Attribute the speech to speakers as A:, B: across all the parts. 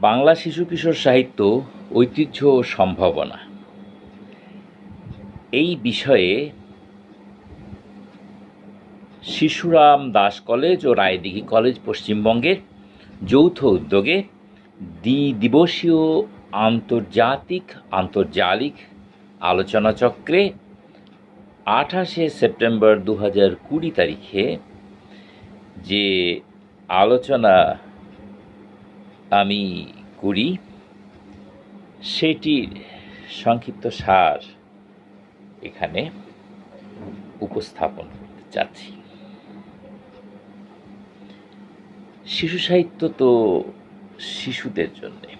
A: বাংলা শিশু কিশোর সাহিত্য ঐতিহ্য ও সম্ভাবনা এই বিষয়ে শিশুরাম দাস কলেজ ও রায়দিঘি কলেজ পশ্চিমবঙ্গের যৌথ উদ্যোগে দ্বিদিবসীয় আন্তর্জালিক আলোচনা চক্রে 28শে সেপ্টেম্বর 2020 তারিখে যে আলোচনা আমি করি সেটির সংক্ষিপ্ত সার এখানে উপস্থাপন করতে চাচ্ছি। শিশু সাহিত্য তো শিশুদের জন্যে,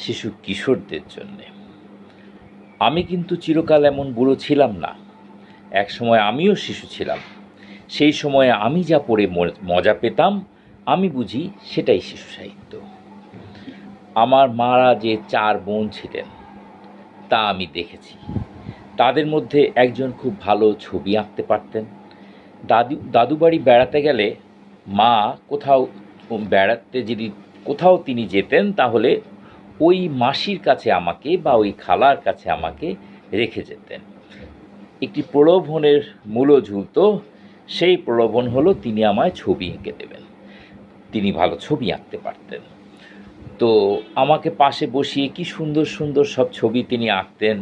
A: শিশু কিশোরদের জন্যে। আমি কিন্তু চিরকাল এমন বুড়ো ছিলাম না। এক সময় আমিও শিশু ছিলাম। সেই সময়ে আমি যা পড়ে মজা পেতাম আমি বুঝি সেটাই শিশু সাহিত্য। আমার মারা যে 4 বোন ছিলেন তা আমি দেখেছি। তাদের মধ্যে একজন খুব ভালো ছবি আঁকতে পারতেন। দাদু বাড়ি বেড়াতে গেলে মা কোথাও তিনি যেতেন, তাহলে ওই মাসির কাছে আমাকে বা ওই খালার কাছে আমাকে রেখে যেতেন। একটি প্রলোভনের মূল্য ঝুলত। সেই প্রলোভন হলো তিনি আমায় ছবি এঁকে দেবেন। তিনি ভালো ছবি আঁকতে পারতেন। তো আমাকে পাশে বসিয়ে কি সুন্দর সুন্দর সব ছবি তিনি আঁকতেন।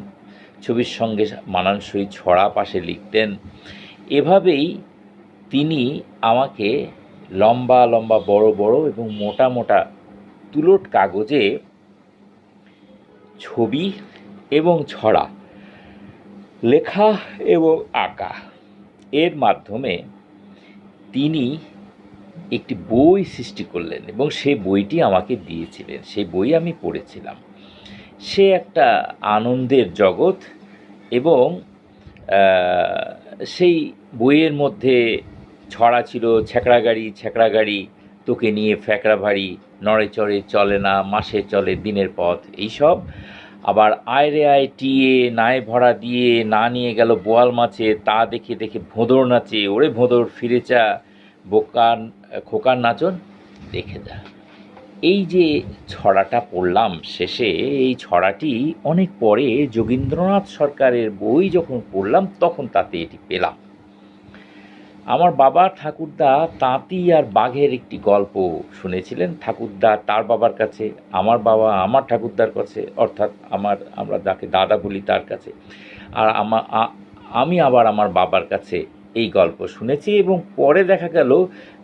A: ছবির সঙ্গে মানানসই ছড়া পাশে লিখতেন। এভাবেই তিনি আমাকে লম্বা লম্বা বড় বড় এবং মোটা মোটা তুলোট কাগজে ছবি এবং ছড়া লেখা এবং আঁকা এর মাধ্যমে তিনি একটি বই সৃষ্টি করলেন এবং সেই বইটি আমাকে দিয়েছিলেন। সেই বই আমি পড়েছিলাম। সে একটা আনন্দের জগৎ এবং সেই বইয়ের মধ্যে ছড়া ছিল ছ্যাঁকড়া গাড়ি তোকে নিয়ে ফ্যাকড়া ভারী, নড়ে চড়ে চলে না, মাসে চলে দিনের পথ, এইসব। আবার আয় রে আয় টিয়ে নায় ভরা দিয়ে না নিয়ে গেল বোয়াল মাছে, তা দেখে দেখে ভোঁদর নাচে, ওরে ভোঁদর ফিরে চা, খোকার নাচন দেখে যা। এই যে ছড়াটা পড়লাম শেষে, এই ছড়াটি অনেক পরে যোগীন্দ্রনাথ সরকারের বই যখন পড়লাম তখন তাতে এটি পেলাম। আমার বাবা ঠাকুরদা তাঁতি আর বাঘের একটি গল্প শুনেছিলেন। ঠাকুরদা তার বাবার কাছে, আমার বাবা আমার ঠাকুরদার কাছে, অর্থাৎ আমরা যাকে দাদা বলি তার কাছে, আর আমি আবার আমার বাবার কাছে এই গল্প শুনেছি। এবং পরে দেখা গেল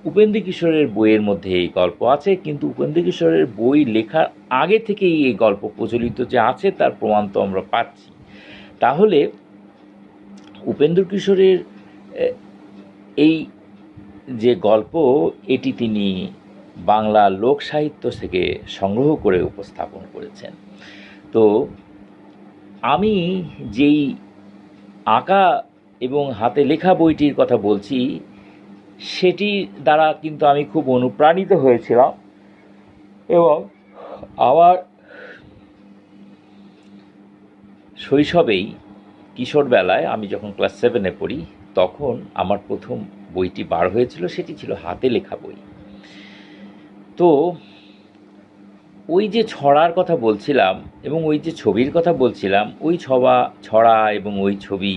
A: উপেন্দ্র কিশোরের বইয়ের মধ্যে এই গল্প আছে, কিন্তু উপেন্দ্র কিশোরের বই লেখার আগে থেকেই এই গল্প প্রচলিত যে আছে তার প্রমাণ তো আমরা পাচ্ছি। তাহলে উপেন্দ্র কিশোরের এই যে গল্প, এটি তিনি বাংলা লোক সাহিত্য থেকে সংগ্রহ করে উপস্থাপন করেছেন। তো আমি যেই আঁকা এবং হাতে লেখা বইটির কথা বলছি, সেটি দ্বারা কিন্তু আমি খুব অনুপ্রাণিত হয়েছিলাম। এবং আমার শৈশবেই, কিশোরবেলায়, আমি যখন ক্লাস 7-এ পড়ি তখন আমার প্রথম বইটি বার হয়েছিল, সেটি ছিল হাতে লেখা বই। তো ওই যে ছড়ার কথা বলছিলাম এবং ওই যে ছবির কথা বলছিলাম, ওই ছড়া এবং ওই ছবি,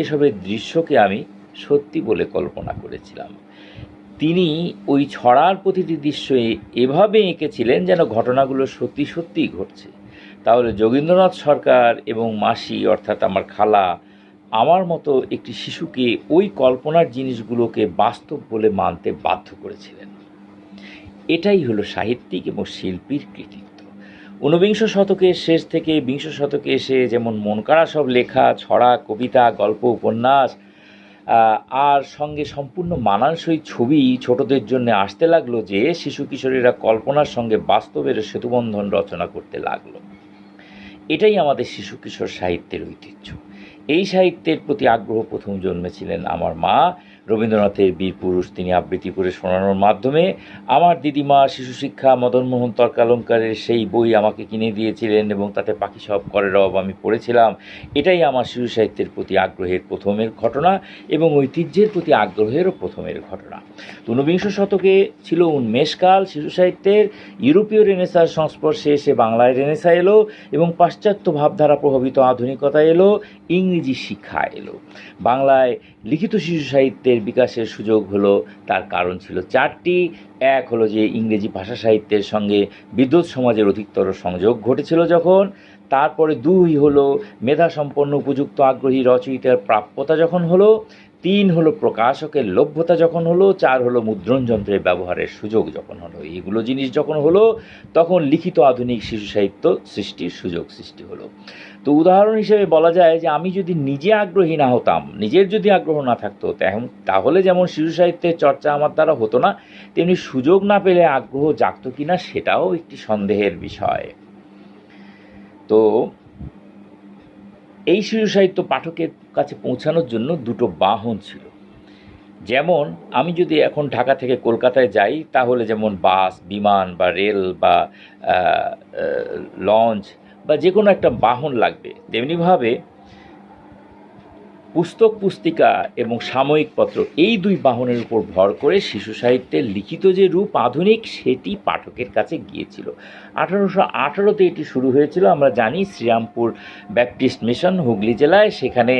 A: এসবের দৃশ্যকে আমি সত্যি বলে কল্পনা করেছিলাম। তিনি ওই ছড়ার প্রতিটি দৃশ্য এভাবে এঁকেছিলেন যেন ঘটনাগুলো সত্যি সত্যিই ঘটছে। তাহলে যোগীন্দ্রনাথ সরকার এবং মাসি, অর্থাৎ আমার খালা, আমার মতো একটি শিশুকে ওই কল্পনার জিনিসগুলোকে বাস্তব বলে মানতে বাধ্য করেছিলেন। এটাই হলো সাহিত্যিক এবং শিল্পীর কৃতিত্ব। 19বিংশ শতকের শেষ থেকে বিংশ শতকে এসে যেমন মনকাড়া সব লেখা, ছড়া, কবিতা, গল্প, উপন্যাস আর সঙ্গে সম্পূর্ণ মানানসই ছবি ছোটদের জন্য আসতে লাগলো, যে শিশু কিশোরীরা কল্পনার সঙ্গে বাস্তবের সেতুবন্ধন রচনা করতে লাগলো। এটাই আমাদের শিশু কিশোর সাহিত্যের ঐতিহ্য। এই সাহিত্যের প্রতি আগ্রহ প্রথম জন্মেছিলেন আমার মা। রবীন্দ্রনাথের বীর পুরুষ তিনি আবৃত্তি করে শোনানোর মাধ্যমে আমার দিদিমা শিশু শিক্ষা মদনমোহন তর্কালঙ্কারের সেই বই আমাকে কিনে দিয়েছিলেন এবং তাতে পাখি সব করে রব আমি পড়েছিলাম। এটাই আমার শিশু সাহিত্যের প্রতি আগ্রহের প্রথমের ঘটনা এবং ঐতিহ্যের প্রতি আগ্রহেরও প্রথমের ঘটনা। তো ঊনবিংশ শতকে ছিল উন্মেষকাল শিশু সাহিত্যের। ইউরোপীয় রেনেসার সংস্পর্শে এসে বাংলায় রেনেসা এলো এবং পাশ্চাত্য ভাবধারা প্রভাবিত আধুনিকতা এলো, ইংরেজি শিক্ষা এলো। বাংলায় লিখিত শিশু সাহিত্যের বিকাশের সুযোগ হলো, তার কারণ ছিল চারটি। এক হলো যে ইংরেজি ভাষা সাহিত্যের সঙ্গে বিদ্যুৎ সমাজের অধিকতর সংযোগ ঘটেছিল যখন। তারপরে দুই হলো মেধাসম্পন্ন উপযুক্ত আগ্রহী রচয়িতার প্রাপ্যতা যখন হলো। তিন হলো প্রকাশকের লভ্যতা যখন হলো। চার হলো মুদ্রণ যন্ত্রের ব্যবহারের সুযোগ যখন হলো। এগুলো জিনিস যখন হলো তখন লিখিত আধুনিক শিশু সাহিত্য সৃষ্টির সুযোগ সৃষ্টি হলো। তো উদাহরণ হিসেবে বলা যায় যে আমি যদি নিজে আগ্রহী না হতাম, নিজের যদি আগ্রহ না থাকতো, তাহলে যেমন শিশু সাহিত্যের চর্চা আমার দ্বারা হতো না, তেমনি সুযোগ না পেলে আগ্রহ জাগত কিনা সেটাও একটি সন্দেহের বিষয়। তো এই শিশু সাহিত্য পাঠকের কাছে পৌঁছানোর জন্য দুটো বাহন ছিল। যেমন আমি যদি এখন ঢাকা থেকে কলকাতায় যাই তাহলে যেমন বাস, বিমান বা রেল বা লঞ্চ বা যে কোনো একটা বাহন লাগবে, তেমনিভাবে পুস্তক পুস্তিকা এবং সাময়িক পত্র এই দুই বাহনের উপর ভর করে শিশু সাহিত্যের লিখিত যে রূপ আধুনিক সেটি পাঠকের কাছে গিয়েছিল। 1818-তে এটি শুরু হয়েছিল। আমরা জানি শ্রীরামপুর ব্যাপটিস্ট মিশন হুগলি জেলায়, সেখানে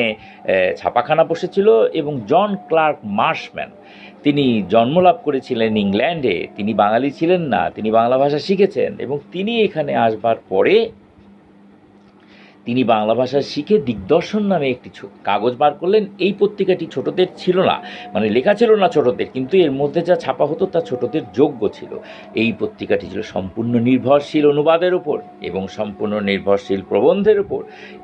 A: ছাপাখানা বসেছিল এবং জন ক্লার্ক মার্শম্যান তিনি জন্মলাভ করেছিলেন ইংল্যান্ডে। তিনি বাঙালি ছিলেন না, তিনি বাংলা ভাষা শিখেছেন এবং তিনি এখানে আসবার পরে তিনি বাংলা ভাষা শিখে দিগদর্শন নামে একটি কাগজ বার করলেন। এই পত্রিকাটি ছোটদের ছিল না, মানে লেখা ছিল না ছোটদের, কিন্তু এর মধ্যে যা ছাপা হতো তা ছোটদের যোগ্য ছিল। এই পত্রিকাটি ছিল সম্পূর্ণ নির্ভরশীল অনুবাদের উপর এবং সম্পূর্ণ নির্ভরশীল প্রবন্ধের উপর,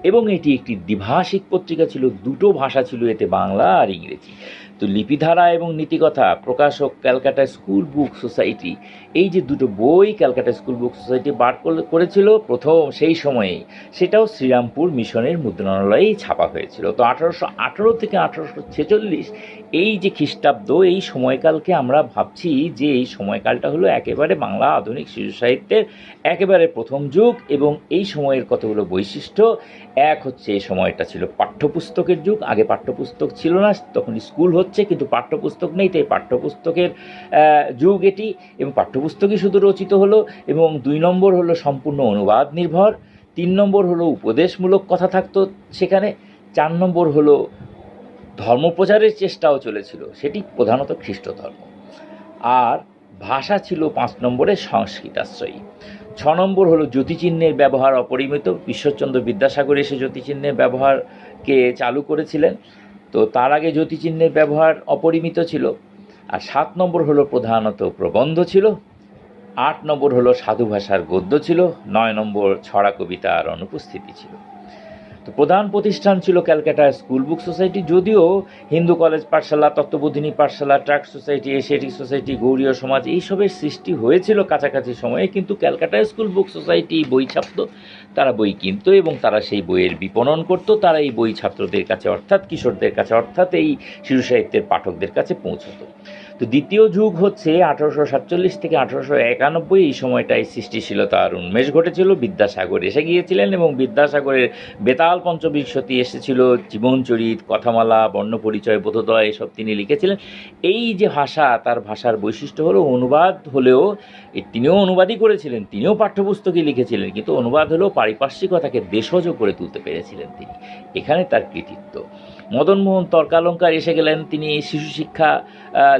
A: এবং এটি একটি দ্বিভাষিক পত্রিকা ছিল। দুটো ভাষা ছিল এতে, বাংলা আর ইংরেজি। তো লিপিধারা এবং নীতিকথা প্রকাশক ক্যালকাটা স্কুল বুক সোসাইটি, এই যে দুটো বই ক্যালকাটা স্কুল বুক সোসাইটি বার করেছিল প্রথম সেই সময়েই, সেটাও শ্রীরামপুর মিশনের মুদ্রণালয়েই ছাপা হয়েছিল। তো 1818 থেকে 1846 এই যে খ্রিস্টাব্দ, এই সময়কালকে আমরা ভাবছি যে এই সময়কালটা হলো একেবারে বাংলা আধুনিক শিশু সাহিত্যের একেবারে প্রথম যুগ। এবং এই সময়ের কতগুলো বৈশিষ্ট্য। এক হচ্ছে এই সময়টা ছিল পাঠ্যপুস্তকের যুগ। আগে পাঠ্যপুস্তক ছিল না, তখন স্কুল হচ্ছে কিন্তু পাঠ্যপুস্তক নেই, তাই পাঠ্যপুস্তকের যুগ এটি, এবং পাঠ্যপুস্তকই শুধু রচিত হলো। এবং 2 নম্বর হলো সম্পূর্ণ অনুবাদ নির্ভর। 3 নম্বর হলো উপদেশমূলক কথা থাকতো সেখানে। 4 নম্বর হলো ধর্মপ্রচারের চেষ্টাও চলেছিল, সেটি প্রধানত খ্রিস্ট ধর্ম। আর ভাষা ছিল 5 নম্বরে সংস্কৃতাশ্রয়ী। 6 নম্বর হলো জ্যোতিচিহ্নের ব্যবহার অপরিমিত। ঈশ্বরচন্দ্র বিদ্যাসাগর এসে জ্যোতিচিহ্নের ব্যবহারকে চালু করেছিলেন। তো তার আগে জ্যোতিচিহ্নের ব্যবহার অপরিমিত ছিল। আর 7 নম্বর হলো প্রধানত প্রবন্ধ ছিল। 8 নম্বর হলো সাধু ভাষার গদ্য ছিল। 9 নম্বর ছড়া কবিতা আর অনুপস্থিতি ছিল। তো প্রধান প্রতিষ্ঠান ছিল ক্যালকাটা স্কুল বুক সোসাইটি, যদিও হিন্দু কলেজ পাঠশালা, তত্ত্ববোধিনী পাঠশালা, ট্রাক্ট সোসাইটি, এশিয়াটিক সোসাইটি, গৌড়ীয় সমাজ এইসবের সৃষ্টি হয়েছিল কাছাকাছি সময়ে, কিন্তু ক্যালকাটা স্কুল বুক সোসাইটি বই ছাপত, তারা বই কিনত এবং তারা সেই বইয়ের বিপণন করত। তারা এই বই ছাত্রদের কাছে অর্থাৎ কিশোরদের কাছে অর্থাৎ এই শিশু সাহিত্যের পাঠকদের কাছে পৌঁছত। তো দ্বিতীয় যুগ হচ্ছে 1847 থেকে 1891, এই সময়টায় সৃষ্টিশীলতার উন্মেষ ঘটেছিল। বিদ্যাসাগর এসে গিয়েছিলেন এবং বিদ্যাসাগরের বেতাল পঞ্চবিংশতি এসেছিল, জীবনচরিত, কথামালা, বর্ণপরিচয়, বোধোদয় এসব তিনি লিখেছিলেন। এই যে ভাষা, তার ভাষার বৈশিষ্ট্য হলো অনুবাদ হলেও, তিনিও অনুবাদই করেছিলেন, তিনিও পাঠ্যপুস্তকই লিখেছিলেন, কিন্তু অনুবাদ হলেও পারিপার্শ্বিকতাকে দেশজ করে তুলতে পেরেছিলেন তিনি, এখানে তার কৃতিত্ব। মদনমোহন তর্কালঙ্কার এসে গেলেন, তিনি শিশু শিক্ষা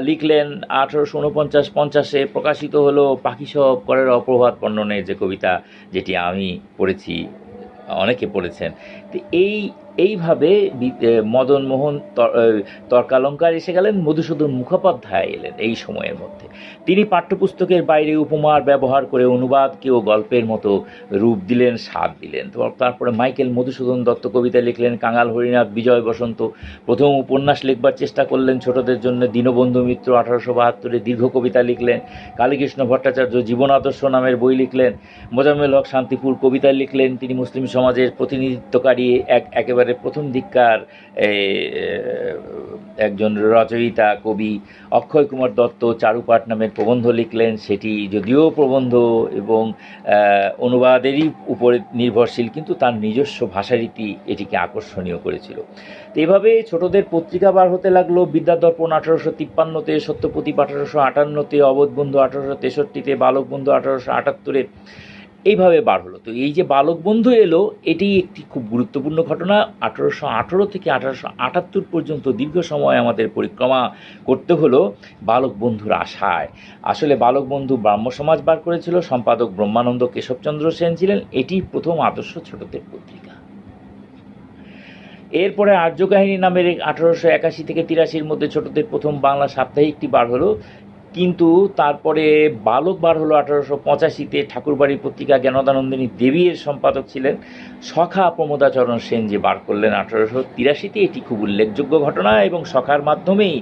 A: লিখলেন। 1849-50 প্রকাশিত হলো পাখি সব করের অপ্রভাত বর্ণনের যে কবিতা, যেটি আমি পড়েছি, অনেকে পড়েছেন। তো এইভাবে মদনমোহন তর্কালঙ্কার এসে গেলেন। মধুসূদন মুখোপাধ্যায় এলেন এই সময়ের মধ্যে। তিনি পাঠ্যপুস্তকের বাইরে উপমার ব্যবহার করে অনুবাদকেও গল্পের মতো রূপ দিলেন, স্বাদ দিলেন। তারপরে মাইকেল মধুসূদন দত্ত কবিতা লিখলেন। কাঙাল হরিনাথ বিজয় বসন্ত প্রথম উপন্যাস লিখবার চেষ্টা করলেন ছোটদের জন্য। দীনবন্ধু মিত্র 1872 দীর্ঘ কবিতা লিখলেন। কালীকৃষ্ণ ভট্টাচার্য জীবন আদর্শ নামের বই লিখলেন। মোজাম্মেল হক শান্তিপুর কবিতা লিখলেন। তিনি মুসলিম সমাজের প্রতিনিধিত্বকারী একেবারে একেবারে প্রথম দিককার একজন রচয়িতা কবি অক্ষয় কুমার দত্ত চারুপাঠ নামের প্রবন্ধ লিখলেন। সেটি যদিও প্রবন্ধ এবং অনুবাদেরই উপরে নির্ভরশীল, কিন্তু তার নিজস্ব ভাষারীতি এটিকে আকর্ষণীয় করেছিল। তো এভাবে ছোটদের পত্রিকা বার হতে লাগলো। বিদ্যাদর্পণ 1853-তে, সত্যপ্রদীপ 1858-তে, অবোধবন্ধু 1863-তে, বালকবন্ধু 1878-এ, এইভাবে বার হলো। তো এই যে বালক বন্ধু এলো, এটি একটি খুব গুরুত্বপূর্ণ ঘটনা। 1818 থেকে 1878 পর্যন্ত দীর্ঘ সময় আমাদের পরিক্রমা করতে হলো বালক বন্ধুর আশায়। আসলে বালক বন্ধু ব্রাহ্ম সমাজ বার করেছিল, সম্পাদক ব্রহ্মানন্দ কেশবচন্দ্র সেন ছিলেন। এটি প্রথম আদর্শ ছোটদের পত্রিকা। এরপরে আর্যকাহিনী নামের 1881 থেকে 83-র মধ্যে ছোটদের প্রথম বাংলা সাপ্তাহিকটি বার হলো। কিন্তু তারপরে বালক বার হলো 1885-তে। ঠাকুরবাড়ির পত্রিকা জ্ঞানদানন্দিনী দেবী এর সম্পাদক ছিলেন। সখা প্রমোদাচরণ সেন যে বার করলেন 1883-তে, এটি খুব উল্লেখযোগ্য ঘটনা এবং সখার মাধ্যমেই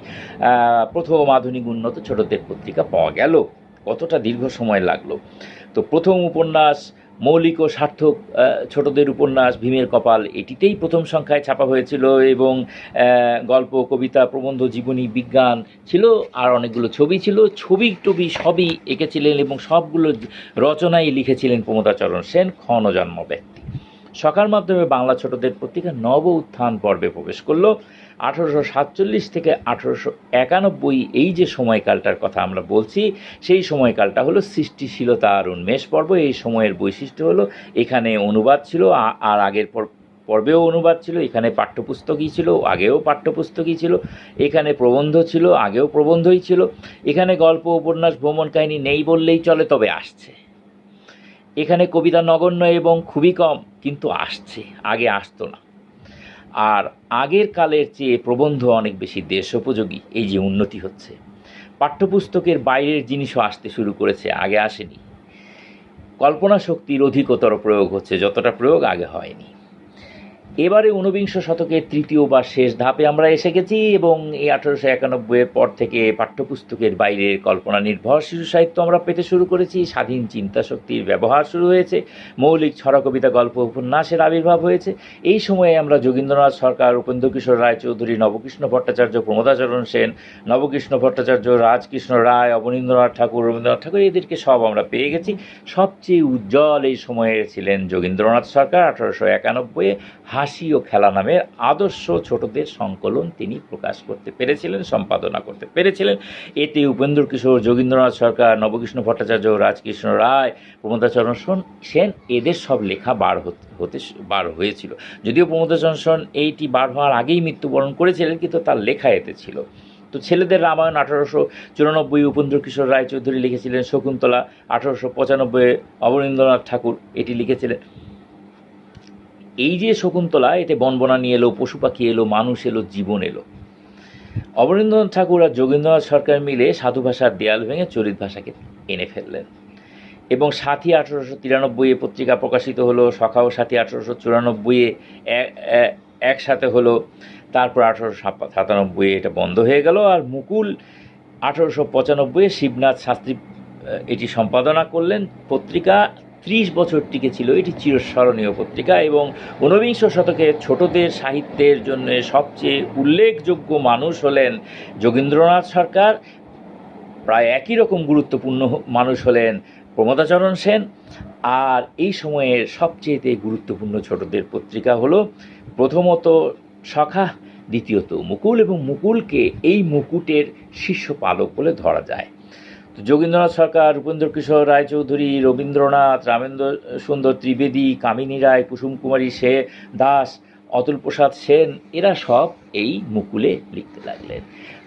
A: প্রথম আধুনিক উন্নত ছোটদের পত্রিকা পাওয়া গেল। কতটা দীর্ঘ সময় লাগলো। তো প্রথম উপন্যাস মৌলিক ও সার্থক ছোটদের উপন্যাস ভীমের কপাল, এটিতেই প্রথম সংখ্যায় ছাপা হয়েছিল এবং গল্প, কবিতা, প্রবন্ধ, জীবনী, বিজ্ঞান ছিল, আর অনেকগুলো ছবি ছিল। ছবি টবি সবই এঁকেছিলেন এবং সবগুলো রচনাই লিখেছিলেন প্রমোদাচরণ সেন, ক্ষণজন্ম ব্যক্তি। সখার মাধ্যমে বাংলা ছোটদের পত্রিকা নব উত্থান পর্বে প্রবেশ করলো। 1847 থেকে 1891 এই যে সময়কালটার কথা আমরা বলছি, সেই সময়কালটা হলো সৃষ্টিশীলতা আর উন্মেষ পর্ব। এই সময়ের বৈশিষ্ট্য হলো এখানে অনুবাদ ছিল, আর আগের পর্বেও অনুবাদ ছিল। এখানে পাঠ্যপুস্তকই ছিল, আগেও পাঠ্যপুস্তকই ছিল। এখানে প্রবন্ধ ছিল, আগেও প্রবন্ধই ছিল। এখানে গল্প, উপন্যাস, ভ্রমণ কাহিনী নেই বললেই চলে, তবে আসছে। এখানে কবিতা নগণ্য এবং খুবই কম, কিন্তু আসছে, আগে আসতো না। আর আগের কালের চেয়ে প্রবন্ধ অনেক বেশি দেশোপযোগী। এই যে উন্নতি হচ্ছে, পাঠ্যপুস্তকের বাইরের জিনিসও আসতে শুরু করেছে, আগে আসেনি। কল্পনা শক্তির অধিকতর প্রয়োগ হচ্ছে, যতটা প্রয়োগ আগে হয়নি। এবারে ঊনবিংশ শতকের তৃতীয় বা শেষ ধাপে আমরা এসে গেছি এবং এই 1891-এর পর থেকে পাঠ্যপুস্তকের বাইরের কল্পনা নির্ভর শিশু সাহিত্য আমরা পেতে শুরু করেছি। স্বাধীন চিন্তা শক্তির ব্যবহার শুরু হয়েছে, মৌলিক ছড়া, কবিতা, গল্প, উপন্যাসের আবির্ভাব হয়েছে। এই সময়ে আমরা যোগীন্দ্রনাথ সরকার, উপেন্দ্রকিশোর রায়চৌধুরী, নবকৃষ্ণ ভট্টাচার্য, প্রমোদাচরণ সেন, নবকৃষ্ণ ভট্টাচার্য, রাজকৃষ্ণ রায়, অবনীন্দ্রনাথ ঠাকুর, রবীন্দ্রনাথ ঠাকুর, এদেরকে সব আমরা পেয়ে গেছি। সবচেয়ে উজ্জ্বল এই সময়ে ছিলেন যোগীন্দ্রনাথ সরকার। 1891-এ হাসি ও খেলা নামের আদর্শ ছোটদের সংকলন তিনি প্রকাশ করতে পেরেছিলেন, সম্পাদনা করতে পেরেছিলেন। এতে উপেন্দ্র কিশোর, যোগীন্দ্রনাথ সরকার, নবকৃষ্ণ ভট্টাচার্য, রাজকৃষ্ণ রায়, প্রমোদাচরণ সেন, এদের সব লেখা বার হয়েছিল। যদিও প্রমোদাচরণ সেন এইটি বার হওয়ার আগেই মৃত্যুবরণ করেছিলেন, কিন্তু তার লেখা এতে ছিল। তো ছেলেদের রামায়ণ 1894 উপেন্দ্র কিশোর রায়চৌধুরী লিখেছিলেন। শকুন্তলা 1895 অবনীন্দ্রনাথ ঠাকুর এটি লিখেছিলেন। এই যে শকুন্তলা, এতে বনবনানী এলো, পশু পাখি এলো, মানুষ এলো, জীবন এলো। অবনীন্দ্রনাথ ঠাকুর আর যোগীন্দ্রনাথ সরকার মিলে সাধু ভাষার দেয়াল ভেঙে চলিত ভাষাকে এনে ফেললেন। এবং সাথী 1893 পত্রিকা প্রকাশিত হলো, সখা ও সাথী 1894 একসাথে হলো। তারপর 1897 এটা বন্ধ হয়ে গেল। আর মুকুল 1895 শিবনাথ শাস্ত্রী এটি সম্পাদনা করলেন। পত্রিকা 30 বছর টিকে ছিল। এটি চিরস্মরণীয় পত্রিকা এবং ঊনবিংশ শতকে ছোটদের সাহিত্যের জন্য সবচেয়ে উল্লেখযোগ্য মানুষ হলেন যোগীন্দ্রনাথ সরকার। প্রায় একই রকম গুরুত্বপূর্ণ মানুষ হলেন প্রমোদাচরণ সেন। আর এই সময়ের সবচেয়ে গুরুত্বপূর্ণ ছোটদের পত্রিকা হলো প্রথমত সখা, দ্বিতীয়ত মুকুল, এবং মুকুলকে এই মুকুটের শীর্ষ পালক বলে ধরা যায়। তো যোগীন্দ্রনাথ সরকার, উপেন্দ্র কিশোর রায়চৌধুরী, রবীন্দ্রনাথ, রামেন্দ্র সুন্দর ত্রিবেদী, কামিনী রায়, কুসুম কুমারী দাস, অতুল প্রসাদ সেন, এরা সব এই মুকুলে লিখতে লাগলেন।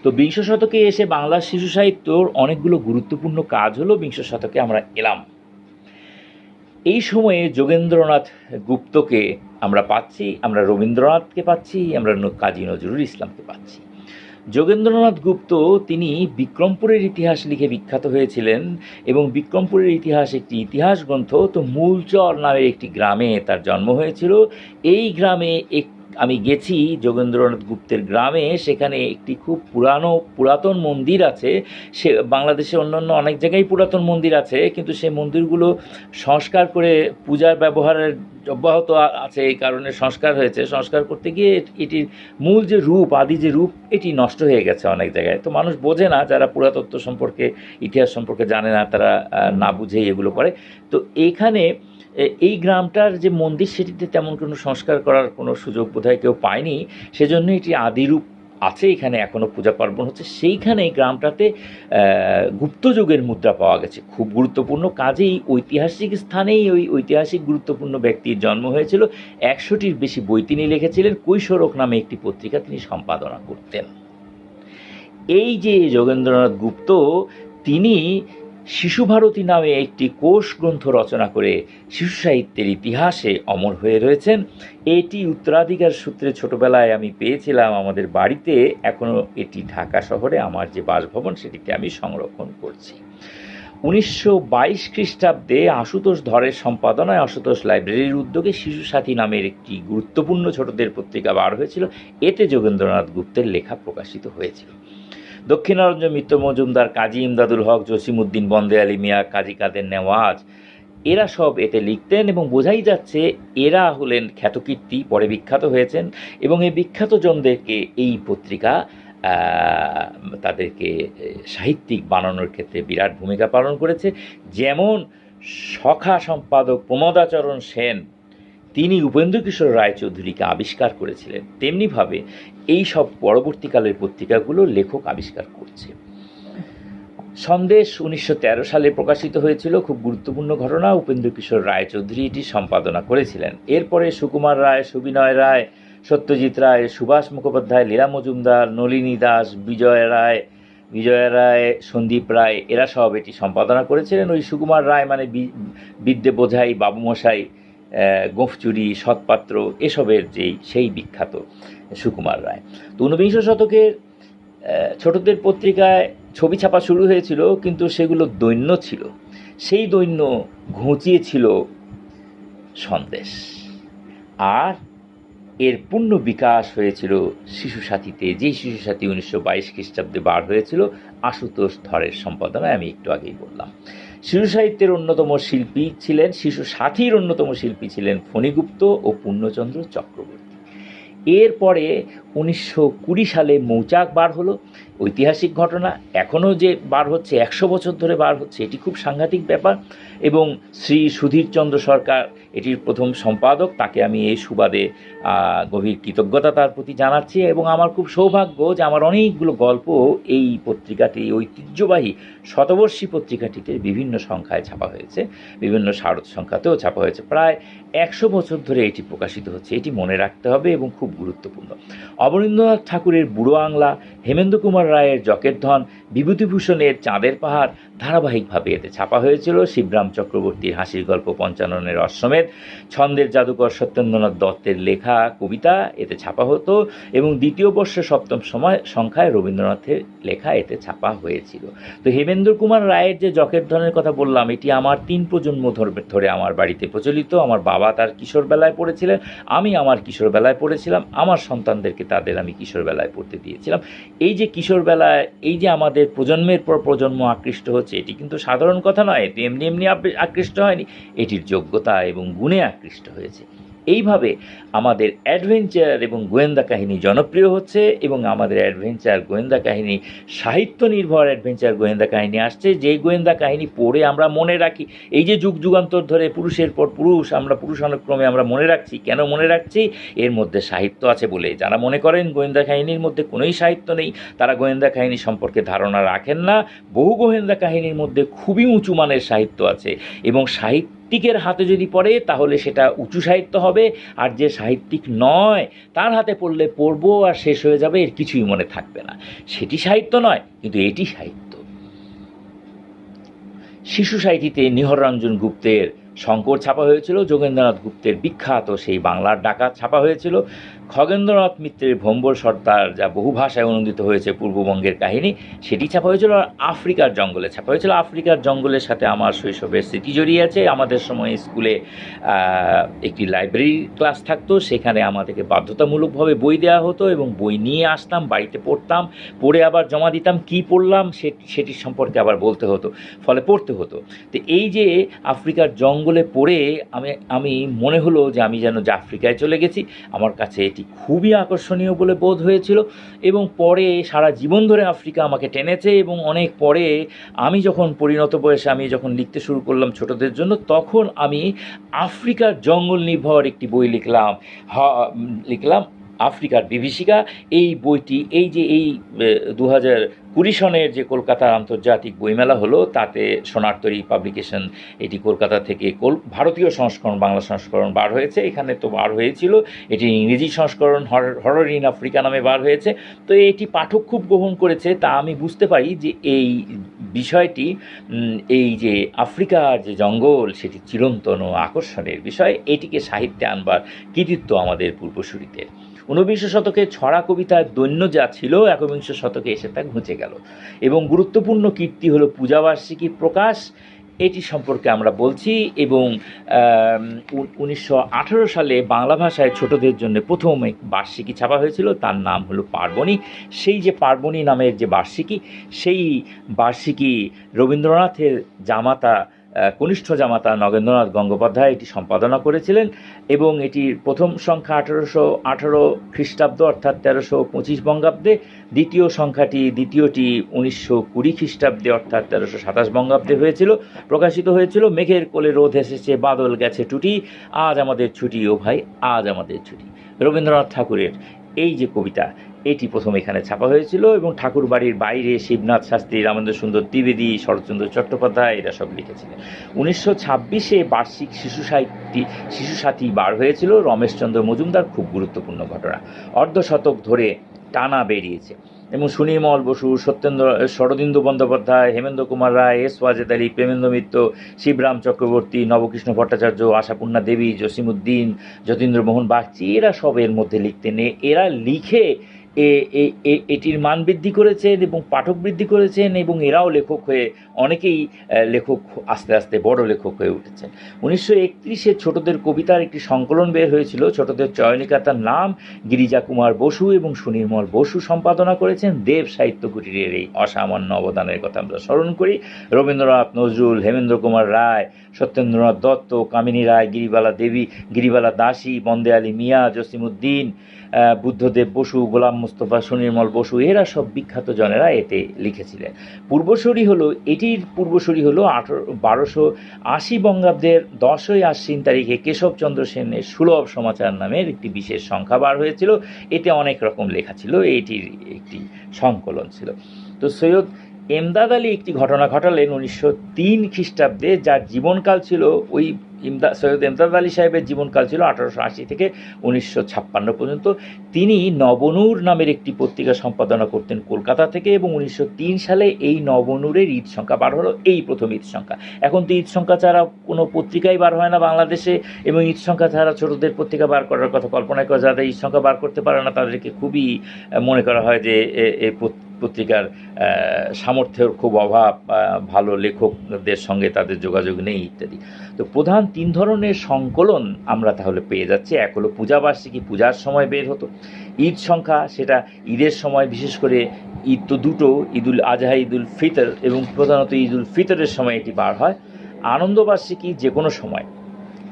A: তো বিংশ শতকে এসে বাংলার শিশু সাহিত্যর অনেকগুলো গুরুত্বপূর্ণ কাজ হলো। বিংশ শতকে আমরা এলাম। এই সময়ে যোগেন্দ্রনাথ গুপ্তকে আমরা পাচ্ছি, আমরা রবীন্দ্রনাথকে পাচ্ছি, আমরা কাজী নজরুল ইসলামকে পাচ্ছি। যোগেন্দ্রনাথ গুপ্ত তিনি বিক্রমপুরের ইতিহাস লিখে বিখ্যাত হয়েছিলেন এবং বিক্রমপুরের ইতিহাস একটি ইতিহাস গ্রন্থ। তো মূলচর নামের একটি গ্রামে তার জন্ম হয়েছিল। এই গ্রামে আমি গেছি যোগেন্দ্রনাথ গুপ্তের গ্রামে, সেখানে একটি খুব পুরাতন মন্দির আছে। সে বাংলাদেশে অন্যান্য অনেক জায়গায় পুরাতন মন্দির আছে, কিন্তু সেই মন্দিরগুলো সংস্কার করে পূজার ব্যবহারের অব্যাহত আছে, এই কারণে সংস্কার হয়েছে। সংস্কার করতে গিয়ে এটির মূল যে রূপ, আদি যে রূপ, এটি নষ্ট হয়ে গেছে অনেক জায়গায়। তো মানুষ বোঝে না, যারা পুরাতত্ত্ব সম্পর্কে, ইতিহাস সম্পর্কে জানে না, তারা না বুঝেই এগুলো করে। তো এইখানে এই গ্রামটার যে মন্দির, সেটিতে তেমন কোনো সংস্কার করার কোনো সুযোগ বোধহয় কেউ পায়নি, সেজন্য এটি আদিরূপ আছে, এখানে এখনও পূজা পার্বণ হচ্ছে। সেইখানে গ্রামটাতে গুপ্তযুগের মুদ্রা পাওয়া গেছে, খুব গুরুত্বপূর্ণ। কাজেই ঐতিহাসিক স্থানেই ওই ঐতিহাসিক গুরুত্বপূর্ণ ব্যক্তির জন্ম হয়েছিল। 100টির বেশি বই তিনি লিখেছিলেন। কৈশোরক নামে একটি পত্রিকা তিনি সম্পাদনা করতেন। এই যে যোগেন্দ্রনাথ গুপ্ত, তিনি শিশুভারতী নামে একটি কোষ গ্রন্থ রচনা করে শিশু সাহিত্যের ইতিহাসে অমর হয়ে রয়েছেন। এটি উত্তরাধিকার সূত্রে ছোটবেলায় আমি পেয়েছিলাম আমাদের বাড়িতে। এখনও এটি ঢাকা শহরে আমার যে বাসভবন, সেটিতে আমি সংরক্ষণ করছি। 1922 খ্রিস্টাব্দে আশুতোষ ধরের সম্পাদনায় আশুতোষ লাইব্রেরির উদ্যোগে শিশু সাথী নামের একটি গুরুত্বপূর্ণ ছোটদের পত্রিকা বার হয়েছিল। এতে যোগেন্দ্রনাথ গুপ্তের লেখা প্রকাশিত হয়েছিল। দক্ষিণারঞ্জন মিত্র মজুমদার, কাজী ইমদাদুল হক, জসিমউদ্দিন, বন্দে আলী মিয়া, কাজী কাদের নেওয়াজ, এরা সব এতে লিখতেন, এবং বোঝাই যাচ্ছে এরা হলেন খ্যাতকীর্তি, পরে বিখ্যাত হয়েছেন। এবং এই বিখ্যাত জনদেরকে এই পত্রিকা তাদেরকে সাহিত্যিক বানানোর ক্ষেত্রে বিরাট ভূমিকা পালন করেছে। যেমন সখা সম্পাদক প্রমোদাচরণ সেন, তিনি উপেন্দ্রকিশোর রায়চৌধুরীকে আবিষ্কার করেছিলেন, তেমনিভাবে এই সব পরবর্তীকালের পত্রিকাগুলো লেখক আবিষ্কার করছে। সন্দেশ 1913 সালে প্রকাশিত হয়েছিল, খুব গুরুত্বপূর্ণ ঘটনা। উপেন্দ্রকিশোর রায়চৌধুরী এটি সম্পাদনা করেছিলেন। এরপরে সুকুমার রায়, সুবিনয় রায়, সত্যজিৎ রায়, সুভাষ মুখোপাধ্যায়, লীলা মজুমদার, নলিনী দাস, বিজয়া রায়, সন্দীপ রায়, এরা সব এটি সম্পাদনা করেছিলেন। ওই সুকুমার রায় মানে বিদ্যে বোঝাই, বাবুমশাই, গোঁফচুরি, সৎপাত্র, এসবের সেই বিখ্যাত সুকুমার রায়। তো 19বিংশ শতকের ছোটদের পত্রিকায় ছবি ছাপা শুরু হয়েছিল, কিন্তু সেগুলো দৈন্য ছিল। সেই দৈন্য ঘুঁচিয়েছিল সন্দেশ, আর এর পূর্ণ বিকাশ হয়েছিল শিশু সাথীতে। যেই শিশু সাথী 1922 খ্রিস্টাব্দে বার হয়েছিল আশুতোষ ধরের সম্পাদনায়, আমি একটু আগেই বললাম। শিশু সাহিত্যের অন্যতম শিল্পী ছিলেন, শিশু সাথীর অন্যতম শিল্পী ছিলেন ফণীগুপ্ত ও পূর্ণচন্দ্র চক্রবর্তী। এরপরে 1920 সালে মৌচাক বার হলো, ঐতিহাসিক ঘটনা। এখনও যে বার হচ্ছে, 100 বছর ধরে বার হচ্ছে, এটি খুব সাংঘাতিক ব্যাপার। এবং শ্রী সুধীরচন্দ্র সরকার এটির প্রথম সম্পাদক, তাকে আমি এই সুবাদে গভীর কৃতজ্ঞতা তার প্রতি জানাচ্ছি। এবং আমার খুব সৌভাগ্য যে আমার অনেকগুলো গল্প এই পত্রিকাটি, ঐতিহ্যবাহী শতবর্ষী পত্রিকাটিতে বিভিন্ন সংখ্যায় ছাপা হয়েছে, বিভিন্ন শারদ সংখ্যাতেও ছাপা হয়েছে। প্রায় 100 বছর ধরে এটি প্রকাশিত হচ্ছে, এটি মনে রাখতে হবে এবং খুব গুরুত্বপূর্ণ। অবনীন্দ্রনাথ ঠাকুরের বুড়ো আংলা, হেমেন্দ্র কুমার রায়ের জকের ধন, বিভূতিভূষণের চাঁদের পাহাড় ধারাবাহিকভাবে এতে ছাপা হয়েছিল। শিবরাম চক্রবর্তীর হাসির গল্প পঞ্চাননের অশ্বমেধ, ছন্দের জাদুকর সত্যেন্দ্রনাথ দত্তের লেখা কবিতা এতে ছাপা হতো, এবং দ্বিতীয় বর্ষে 7ম সংখ্যায় রবীন্দ্রনাথের লেখা এতে ছাপা হয়েছিল। তো হেমেন্দ্র কুমার রায়ের যে জকের ধনের কথা বললাম, এটি আমার 3 প্রজন্ম ধরে আমার বাড়িতে প্রচলিত। আমার বাবা তার কিশোরবেলায় পড়েছিলেন, আমি আমার কিশোরবেলায় পড়েছিলাম, আমার সন্তানদেরকে তাদের আমি কিশোরবেলায় পড়তে দিয়েছিলাম। এই যে কিশোরবেলায়, এই যে আমাদের প্রজন্মের পর প্রজন্ম আকৃষ্ট হচ্ছে, এটি কিন্তু সাধারণ কথা নয়, এটি এমনি এমনি আকৃষ্ট হয়নি, এটির যোগ্যতা এবং গুণে আকৃষ্ট হয়েছে। এইভাবে আমাদের অ্যাডভেঞ্চার এবং গোয়েন্দা কাহিনী জনপ্রিয় হচ্ছে, এবং আমাদের অ্যাডভেঞ্চার গোয়েন্দা কাহিনী, সাহিত্য নির্ভর অ্যাডভেঞ্চার গোয়েন্দা কাহিনী আসছে, যে গোয়েন্দা কাহিনী পড়ে আমরা মনে রাখি। এই যে যুগ যুগান্তর ধরে পুরুষের পর পুরুষ, আমরা পুরুষানুক্রমে আমরা মনে রাখছি। কেন মনে রাখছি? এর মধ্যে সাহিত্য আছে বলে। যারা মনে করেন গোয়েন্দা কাহিনীর মধ্যে কোনোই সাহিত্য নেই, তারা গোয়েন্দা কাহিনী সম্পর্কে ধারণা রাখেন না। বহু গোয়েন্দা কাহিনীর মধ্যে খুবই উঁচু মানের সাহিত্য আছে, এবং সাহিত্যিকের হাতে যদি পড়ে তাহলে সেটা উঁচু সাহিত্য হবে, আর যে সাহিত্যিক নয় তার হাতে পড়লে পড়বো আর শেষ হয়ে যাবে, এর কিছুই মনে থাকবে না। সেটি সাহিত্য নয়, কিন্তু এটি সাহিত্য। শিশু সাহিত্যে নিহররঞ্জন গুপ্তের শঙ্কর ছাপা হয়েছিল, যোগেন্দ্রনাথ গুপ্তের বিখ্যাত সেই বাংলার ডাকাত ছাপা হয়েছিল, খগেন্দ্রনাথ মিত্রের ভম্বল সর্দার, যা বহু ভাষায় অনুদিত হয়েছে পূর্ববঙ্গের কাহিনী, সেটি ছাপা হয়েছিল। আর আফ্রিকার জঙ্গলে ছাপা হয়েছিল। আফ্রিকার জঙ্গলের সাথে আমার শৈশবের স্মৃতি জড়িয়ে আছে। আমাদের সময় স্কুলে একটি লাইব্রেরি ক্লাস থাকতো, সেখানে আমাদেরকে বাধ্যতামূলকভাবে বই দেওয়া হতো এবং বই নিয়ে আসতাম, বাড়িতে পড়তাম, পড়ে আবার জমা দিতাম। কী পড়লাম সেটির সম্পর্কে আবার বলতে হতো, ফলে পড়তে হতো। তো এই যে আফ্রিকার জঙ্গলে পড়ে আমি মনে হলো যে আমি যেন আফ্রিকায় চলে গেছি। আমার কাছে এটি খুবই আকর্ষণীয় বলে বোধ হয়েছিল এবং পরে সারা জীবন ধরে আফ্রিকা আমাকে টেনেছে। এবং অনেক পরে আমি যখন পরিণত বয়সে আমি যখন লিখতে শুরু করলাম ছোটদের জন্য, তখন আমি আফ্রিকার জঙ্গল নির্ভর একটি বই লিখলাম আফ্রিকার বিভীষিকা। এই বইটি এই 2020 সনের যে কলকাতার আন্তর্জাতিক বইমেলা হলো, তাতে সোনারতরী পাবলিকেশন এটি কলকাতা থেকে ভারতীয় সংস্করণ, বাংলা সংস্করণ বার হয়েছে। এখানে তো বার হয়েছিল, এটি ইংরেজি সংস্করণ হরর ইন আফ্রিকা নামে বার হয়েছে। তো এটি পাঠক খুব গ্রহণ করেছে। তা আমি বুঝতে পারি যে এই বিষয়টি, এই যে আফ্রিকার যে জঙ্গল, সেটি চিরন্তন ও আকর্ষণের বিষয়। এটিকে সাহিত্যে আনবার কৃতিত্ব আমাদের পূর্বসূরিদের। 19 শতকে ছড়া কবিতার দৈন্য যা ছিল, 21 শতকে এসে তা ঘুচে গেল। এবং গুরুত্বপূর্ণ কীর্তি হলো পূজাবার্ষিকী প্রকাশ, এটি সম্পর্কে আমরা বলছি। এবং 1918 সালে বাংলা ভাষায় ছোটদের জন্য প্রথম এক বার্ষিকী ছাপা হয়েছিল, তার নাম হলো পার্বণী। সেই যে পার্বণী নামের যে বার্ষিকী, সেই বার্ষিকী রবীন্দ্রনাথের কনিষ্ঠ জামাতা নগেন্দ্রনাথ গঙ্গোপাধ্যায় এটি সম্পাদনা করেছিলেন। এবং এটির প্রথম সংখ্যা 1818 খ্রিস্টাব্দ অর্থাৎ 1325 বঙ্গাব্দে, দ্বিতীয়টি 1920 খ্রিস্টাব্দে অর্থাৎ 1327 বঙ্গাব্দে প্রকাশিত হয়েছিল। মেঘের কোলে রোদ এসেছে, বাদল গেছে টুটি, আজ আমাদের ছুটি ও ভাই, আজ আমাদের ছুটি। রবীন্দ্রনাথ ঠাকুরের এই যে কবিতা, এটি প্রথম এখানে ছাপা হয়েছিল। এবং ঠাকুর বাড়ির বাইরে শিবনাথ শাস্ত্রী, রামেন্দ্র সুন্দর দ্বিবেদী, শরৎচন্দ্র চট্টোপাধ্যায় এরা সব লিখেছিলেন। 1926 বার্ষিক শিশু সাথী বার হয়েছিল। রমেশচন্দ্র মজুমদার, খুব গুরুত্বপূর্ণ ঘটনা, অর্ধশতক ধরে টানা বেরিয়েছে। এবং সুনির্মল বসু, শরদিন্দু বন্দ্যোপাধ্যায়, হেমেন্দ্র কুমার রায়, এস ওয়াজেদ আলী, প্রেমেন্দ্র মিত্র, শিবরাম চক্রবর্তী, নবকৃষ্ণ ভট্টাচার্য, আশাপূর্ণা দেবী, জসিমউদ্দিন, যতীন্দ্রমোহন বাগচি, এরা সব এর মধ্যে লিখতেন। এরা লিখে এটির মান বৃদ্ধি করেছেন এবং পাঠক বৃদ্ধি করেছেন। এবং এরাও লেখক হয়ে, অনেকেই লেখক আস্তে আস্তে বড় লেখক হয়ে উঠেছেন। 1931 ছোটদের কবিতার একটি সংকলন বের হয়েছিল, ছোটদের চয়নিকা, তার নাম গিরিজা কুমার বসু এবং সুনির্মল বসু সম্পাদনা করেছেন। দেব সাহিত্য কুটিরের এই অসামান্য অবদানের কথা আমরা স্মরণ করি। রবীন্দ্রনাথ, নজরুল, হেমেন্দ্র কুমার রায়, সত্যেন্দ্রনাথ দত্ত, কামিনী রায়, গিরিবালা দাসী, বন্দে আলী মিয়া, জসিমউদ্দিন, বুদ্ধদেব বসু, গোলাম মুস্তফা, সুনির্মল বসু, এরা সব বিখ্যাত জনেরা এতে লিখেছিলেন। এটির পূর্বসূরি হলো 1280 বঙ্গাব্দের 10ই আশ্বিন তারিখে কেশবচন্দ্র সেনের সুলভ সমাচার নামের একটি বিশেষ সংখ্যা বার হয়েছিল। এতে অনেক রকম লেখা ছিল, এটির একটি সংকলন ছিল। তো সৈয়দ এমদাদ আলী একটি ঘটনা ঘটালেন 1903 খ্রিস্টাব্দে, যার জীবনকাল ছিল সৈয়দ এমদাদ আলী সাহেবের জীবনকাল ছিল 1880 থেকে 1956 পর্যন্ত। তিনি নবনূর নামের একটি পত্রিকা সম্পাদনা করতেন কলকাতা থেকে। এবং 1903 সালে এই নবনূরের ঈদ সংখ্যা বার হলো, এই প্রথম ঈদ সংখ্যা। এখন তো ঈদ সংখ্যা ছাড়া কোনো পত্রিকাই বার হয় না বাংলাদেশে। এবং ঈদ সংখ্যা ছাড়া ছোটদের পত্রিকা বার করার কথা কল্পনা করা, যারা ঈদ সংখ্যা বার করতে পারে না তাদেরকে খুবই মনে করা হয় যে এই পত্রিকার সামর্থ্যের খুব অভাব, ভালো লেখকদের সঙ্গে তাদের যোগাযোগ নেই ইত্যাদি। তো প্রধান 3 ধরনের সংকলন আমরা তাহলে পেয়ে যাচ্ছি। এক হলো পূজাবার্ষিকী, পূজার সময় বের হতো। ঈদ সংখ্যা, সেটা ঈদের সময়, বিশেষ করে ঈদ তো দুটো, ঈদুল আজহা, ঈদুল ফিতর, এবং প্রধানত ঈদুল ফিতরের সময় এটি বার হয়। আনন্দবার্ষিকী, যে কোনো সময়,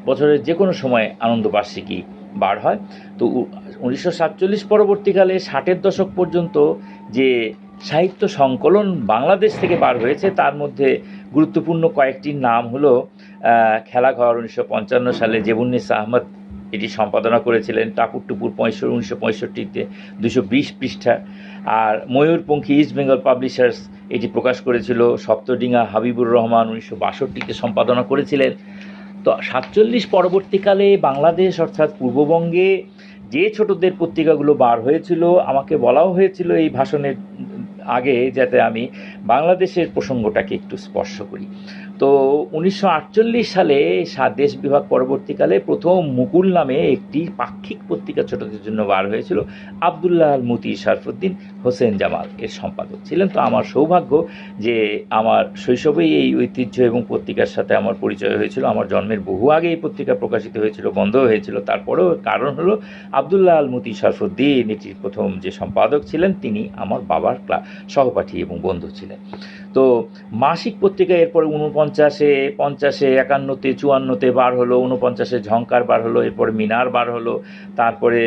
A: বছরের যে কোনো সময় আনন্দবার্ষিকী বার হয়। তো 1947 পরবর্তীকালে 60-এর দশক পর্যন্ত যে সাহিত্য সংকলন বাংলাদেশ থেকে বার হয়েছে, তার মধ্যে গুরুত্বপূর্ণ কয়েকটির নাম হলো খেলাঘর 1955 সালে জেবুন্নেসা আহমদ এটি সম্পাদনা করেছিলেন। টাপুর টুপুর 1965-তে 220 পৃষ্ঠা। আর ময়ূরপঙ্খী ইস্ট বেঙ্গল পাবলিশার্স এটি প্রকাশ করেছিল। সপ্তডিঙা হাবিবুর রহমান 1962-তে সম্পাদনা করেছিলেন। তো 47 পরবর্তীকালে বাংলাদেশ অর্থাৎ পূর্ববঙ্গে যে ছোটদের পত্রিকাগুলো বার হয়েছিল, আমাকে বলাও হয়েছিল এই ভাষণের আগে যাতে আমি বাংলাদেশের প্রসঙ্গটাকে একটু স্পর্শ করি। তো 1948 সালে দেশ বিভাগ পরবর্তীকালে প্রথম মুকুল নামে একটি পাক্ষিক পত্রিকা ছোটদের জন্য বার হয়েছিল। আবদুল্লাহ আল মতি শরফুদ্দিন হোসেন জামাল এর সম্পাদক ছিলেন। তো আমার সৌভাগ্য যে আমার শৈশবেই এই ঐতিহ্য এবং পত্রিকার সাথে আমার পরিচয় হয়েছিল। আমার জন্মের বহু আগে এই পত্রিকা প্রকাশিত হয়েছিল, বন্ধ হয়েছিল। তারপরেও কারণ হলো আবদুল্লাহ আল মতি শরফুদ্দিন এটির প্রথম যে সম্পাদক ছিলেন তিনি আমার বাবার সহপাঠী এবং বন্ধু ছিলেন। তো মাসিক পত্রিকা এরপরে 49-এ, 50-এ, 51-তে, 54-তে বার হলো, 49-এ ঝংকার বার হলো, এরপরে মিনার বার হলো, তারপরে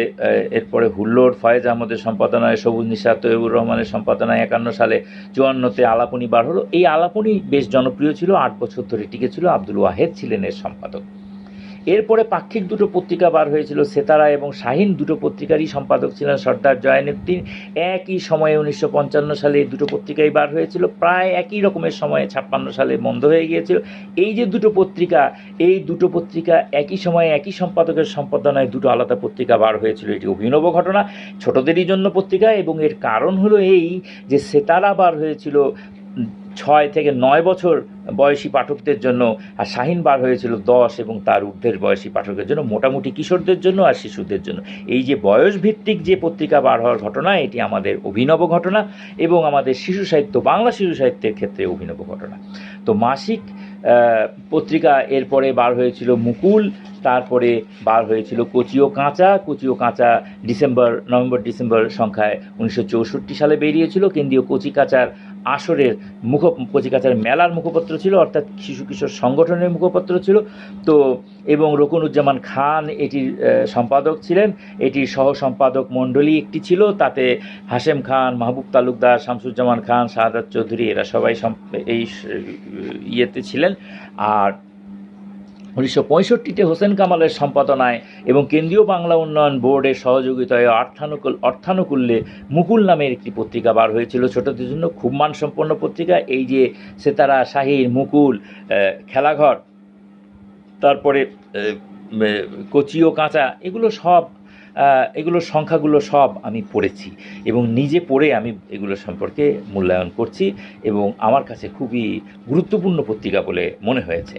A: এরপরে হুল্লোড় ফয়েজ আহমদের সম্পাদনায়, সবুজ নিশা তৈয়বুর রহমানের সম্পাদনায় 51 সালে, 54-তে আলাপনী বার হলো। এই আলাপনী বেশ জনপ্রিয় ছিল, 8 বছর ধরে টিকেছিল। আব্দুল ওয়াহেদ ছিলেন এর সম্পাদক। এরপরে পাক্ষিক দুটো পত্রিকা বার হয়েছিল, সেতারা এবং শাহিন দুটো পত্রিকারই সম্পাদক ছিলেন সর্দার জয়নুদ্দিন। একই সময়ে 1955 সালে এই দুটো পত্রিকাই বার হয়েছিল, প্রায় একই রকমের সময়ে 56 সালে বন্ধ হয়ে গিয়েছিল। এই যে দুটো পত্রিকা, এই দুটো পত্রিকা একই সময়ে একই সম্পাদকের সম্পাদনায় দুটো আলাদা পত্রিকা বার হয়েছিল, এটি অভিনব ঘটনা, ছোটদেরই জন্য পত্রিকা। এবং এর কারণ হলো এই যে সেতারা বার হয়েছিল 6 থেকে 9 বছর বয়সী পাঠকদের জন্য, আর শাহিন বার হয়েছিল 10 এবং তার ঊর্ধ্বের বয়সী পাঠকের জন্য, মোটামুটি কিশোরদের জন্য আর শিশুদের জন্য। এই যে বয়সভিত্তিক যে পত্রিকা বার হওয়ার ঘটনা, এটি আমাদের অভিনব ঘটনা এবং আমাদের শিশু সাহিত্য, বাংলা শিশু সাহিত্যের ক্ষেত্রে অভিনব ঘটনা। তো মাসিক পত্রিকা এরপরে বার হয়েছিল মুকুল, তারপরে বার হয়েছিল কচি ও কাঁচা। কচি ও কাঁচা নভেম্বর ডিসেম্বর সংখ্যায় 1964 সালে বেরিয়েছিল। কেন্দ্রীয় কচি কাঁচার আসরের কচি কাঁচার মেলার মুখপত্র ছিল, অর্থাৎ শিশু কিশোর সংগঠনের মুখপত্র ছিল। তো এবং রকুনুজ্জামান খান এটির সম্পাদক ছিলেন। এটির সহ সম্পাদক মণ্ডলী একটি ছিল, তাতে হাশেম খান, মাহবুব তালুকদার, শামসুজ্জামান খান, শাহাদাত চৌধুরী এরা সবাই এই ইয়েতে ছিলেন। আর 1965-তে হোসেন কামালের সম্পাদনায় এবং কেন্দ্রীয় বাংলা উন্নয়ন বোর্ডের সহযোগিতায় অর্থানুকূল্যে মুকুল নামের একটি পত্রিকা বার হয়েছিল ছোটদের জন্য, খুব মানসম্পন্ন পত্রিকা। এই যে সেতারা, শাহির, মুকুল, খেলাঘর, তারপরে কচি ও কাঁচা, এগুলোর সংখ্যাগুলো সব আমি পড়েছি এবং নিজে পড়ে আমি এগুলো সম্পর্কে মূল্যায়ন করছি এবং আমার কাছে খুবই গুরুত্বপূর্ণ পত্রিকা বলে মনে হয়েছে।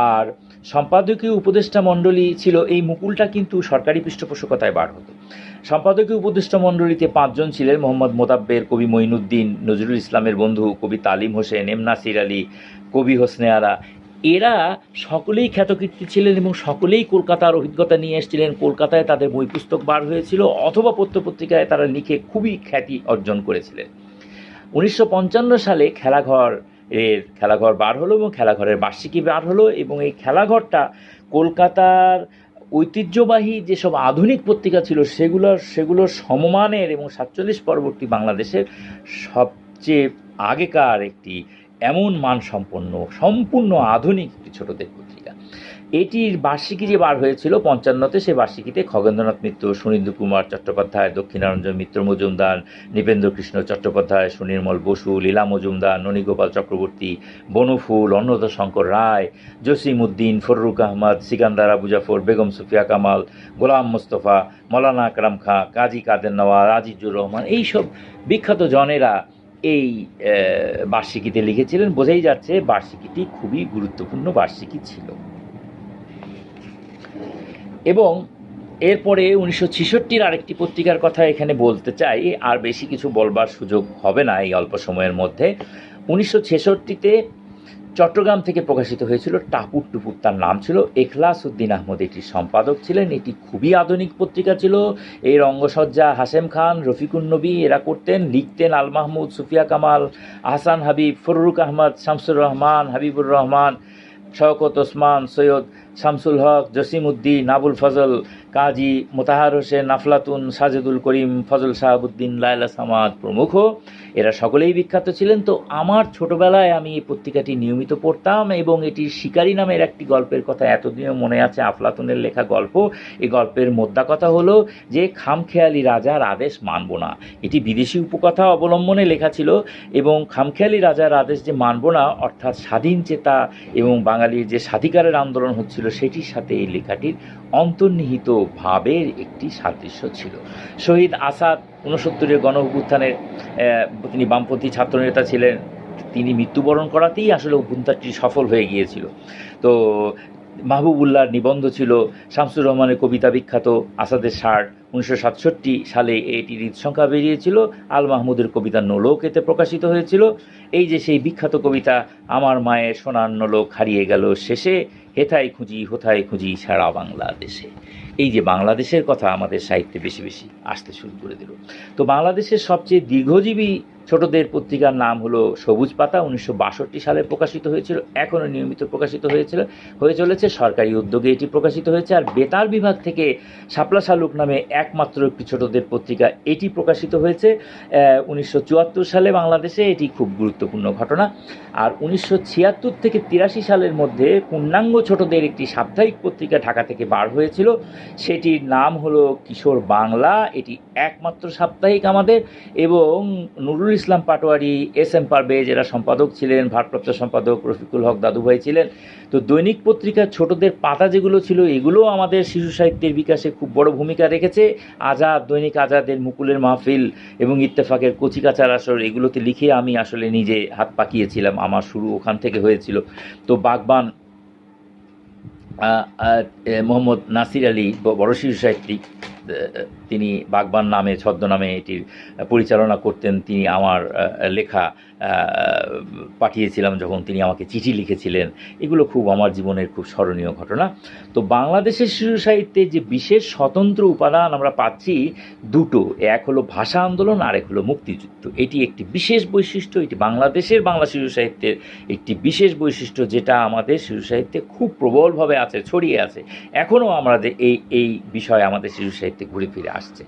A: আর সম্পাদকীয় উপদেষ্টা মণ্ডলী ছিল, এই মুকুলটা কিন্তু সরকারি পৃষ্ঠপোষকতায় বার হতো। সম্পাদকীয় উপদেষ্টা মণ্ডলীতে 5 জন ছিলেন: মোহাম্মদ মোতাব্বের, কবি মঈনুদ্দিন, নজরুল ইসলামের বন্ধু কবি তালিম হোসেন, এম নাসির আলী, কবি হোসনে আরা। এরা সকলেই খ্যাতকীর্তি ছিলেন এবং সকলেই কলকাতার অভিজ্ঞতা নিয়ে এসেছিলেন। কলকাতায় তাদের বই পুস্তক বার হয়েছিল অথবা পত্রপত্রিকায় তারা লিখে খুবই খ্যাতি অর্জন করেছিলেন। 1955 সালে খেলাঘর বার হলো এবং খেলাঘরের বার্ষিকী বার হলো এবং এই খেলাঘরটা কলকাতার ঐতিহ্যবাহী যেসব আধুনিক পত্রিকা ছিল সেগুলোর সমমানের এবং 47 পরবর্তী বাংলাদেশের সবচেয়ে আগেকার একটি এমন মানসম্পন্ন সম্পূর্ণ আধুনিক একটি ছোটদের পত্রিকা। এটির বার্ষিকী যে বার হয়েছিল 55-তে, সে বার্ষিকীতে খগেন্দ্রনাথ মিত্র, সুনীন্দ্র কুমার চট্টোপাধ্যায়, দক্ষিণারঞ্জন মিত্র মজুমদার, নৃপেন্দ্র কৃষ্ণ চট্টোপাধ্যায়, সুনির্মল বসু, লীলা মজুমদার, ননীগোপাল চক্রবর্তী, বনফুল, অন্নদা শঙ্কর রায়, জসিম উদ্দিন, ফররুখ আহমদ, সিকান্দার আবু জাফর, বেগম সুফিয়া কামাল, গোলাম মোস্তফা, মৌলানা আকরাম খাঁ, কাজী কাদের নওয়াজ, আজিজুর রহমান, এইসব বিখ্যাত জনেরা এই বার্ষিকীতে লিখেছিলেন। বোঝাই যাচ্ছে বার্ষিকীটি খুবই গুরুত্বপূর্ণ বার্ষিকী ছিল। এবং এরপরে 1966-র আরেকটি পত্রিকার কথা এখানে বলতে চাই, আর বেশি কিছু বলবার সুযোগ হবে না এই অল্প সময়ের মধ্যে। 1966-তে চট্টগ্রাম থেকে প্রকাশিত হয়েছিল টাপুর টুপুর, তার নাম ছিল। এখলাস উদ্দিন আহমদ এটির সম্পাদক ছিলেন। এটি খুবই আধুনিক পত্রিকা ছিল। এই রঙ্গসজ্জা হাশেম খান, রফিকুন নবী এরা করতেন, লিখতেন আল মাহমুদ, সুফিয়া কামাল, আহসান হাবিব, ফররুখ আহমদ, শামসুর রহমান, হাবিবুর রহমান, শওকত ওসমান, সৈয়দ শামসুল হক, জসিম উদ্দিন, আবুল ফজল, কাজী মোতাহার হোসেন, আফলাতুন, সাজেদুল করিম, ফজল শাহাবুদ্দিন, লায়লা সামাদ প্রমুখ। এরা সকলেই বিখ্যাত ছিলেন। তো আমার ছোটোবেলায় আমি এই পত্রিকাটি নিয়মিত পড়তাম এবং এটির শিকারী নামের একটি গল্পের কথা এতদিনও মনে আছে, আফলাতুনের লেখা গল্প। এই গল্পের মোদ্দা কথা হলো যে খামখেয়ালি রাজার আদেশ মানব না। এটি বিদেশি উপকথা অবলম্বনে লেখা ছিল এবং খামখেয়ালি রাজার আদেশ যে মানব না অর্থাৎ স্বাধীন চেতা এবং বাঙালির যে স্বাধিকারের আন্দোলন হচ্ছিল সেটির সাথে এই লেখাটির অন্তর্নিহিত ভাবের একটি সাদৃশ্য ছিল। শহীদ আসাদ 69-এর গণ অভ্যুত্থানের তিনি বামপন্থী ছাত্রনেতা ছিলেন, তিনি মৃত্যুবরণ করাতেই আসলে অভ্যুত্থানটি সফল হয়ে গিয়েছিল। তো মাহবুবুল্লাহর নিবন্ধ ছিল, শামসুর রহমানের কবিতা বিখ্যাত আসাদের ষাঁড়, 1967 সালে এটির সংখ্যা বেরিয়েছিল, আল মাহমুদের কবিতা নোলক এতে প্রকাশিত হয়েছিল। এই যে সেই বিখ্যাত কবিতা, আমার মায়ের সোনার নোলক হারিয়ে গেল শেষে, হেথায় খুঁজি হোথায় খুঁজি সারা বাংলাদেশে। এই যে বাংলাদেশের কথা আমাদের সাহিত্যে বেশি বেশি আসতে শুরু করে দিল। তো বাংলাদেশের সবচেয়ে দীর্ঘজীবী ছোটদের পত্রিকার নাম হলো সবুজ পাতা, 1962 সালে প্রকাশিত হয়েছিল, এখনও নিয়মিত প্রকাশিত হয়ে চলেছে, সরকারি উদ্যোগে এটি প্রকাশিত হয়েছে। আর বেতার বিভাগ থেকে শাপলা শালুক নামে একমাত্র একটি ছোটদের পত্রিকা, এটি প্রকাশিত হয়েছে 1974 সালে বাংলাদেশে। এটি খুব গুরুত্বপূর্ণ ঘটনা। আর 1976 থেকে 83 সালের মধ্যে পূর্ণাঙ্গ ছোটদের একটি সাপ্তাহিক পত্রিকা ঢাকা থেকে বার হয়েছিল, সেটির নাম হলো কিশোর বাংলা। এটি একমাত্র সাপ্তাহিক আমাদের, এবং নুরুল ইসলাম পাটোয়ারি, এস এম পারভেজ এরা সম্পাদক ছিলেন, ভারপ্রাপ্ত সম্পাদক রফিকুল হক দাদুভাই ছিলেন। তো দৈনিক পত্রিকার ছোটদের পাতা যেগুলো ছিল, এগুলো আমাদের শিশু সাহিত্যের বিকাশে খুব বড় ভূমিকা রেখেছে। আজাদ, দৈনিক আজাদের মুকুলের মাহফিল এবং ইত্তেফাকের কচিকাচার আসর, এগুলোতে লিখে আমি আসলে নিজে হাত পাকিয়েছিলাম, আমার শুরু ওখান থেকে হয়েছিল। তো বাগবান, মোহাম্মদ নাসির আলী বড় শিশু সাহিত্যিক, তিনি বাগবান নামে ছদ্মনামে এটির পরিচালনা করতেন। তিনি আমার লেখা পাঠিয়েছিলাম যখন তিনি আমাকে চিঠি লিখেছিলেন। এগুলো খুব আমার জীবনের খুব স্মরণীয় ঘটনা। তো বাংলাদেশের শিশু সাহিত্যে যে বিশেষ স্বতন্ত্র উপাদান আমরা পাচ্ছি দুটো, এক হলো ভাষা আন্দোলন, আর এক হলো মুক্তিযুদ্ধ। এটি একটি বিশেষ বৈশিষ্ট্য, এটি বাংলাদেশের বাংলা শিশু সাহিত্যের একটি বিশেষ বৈশিষ্ট্য, যেটা আমাদের শিশু সাহিত্যে খুব প্রবলভাবে আছে, ছড়িয়ে আছে। এখনও আমাদের এই বিষয় আমাদের শিশু সাহিত্যে ঘুরে ফিরে আসছে।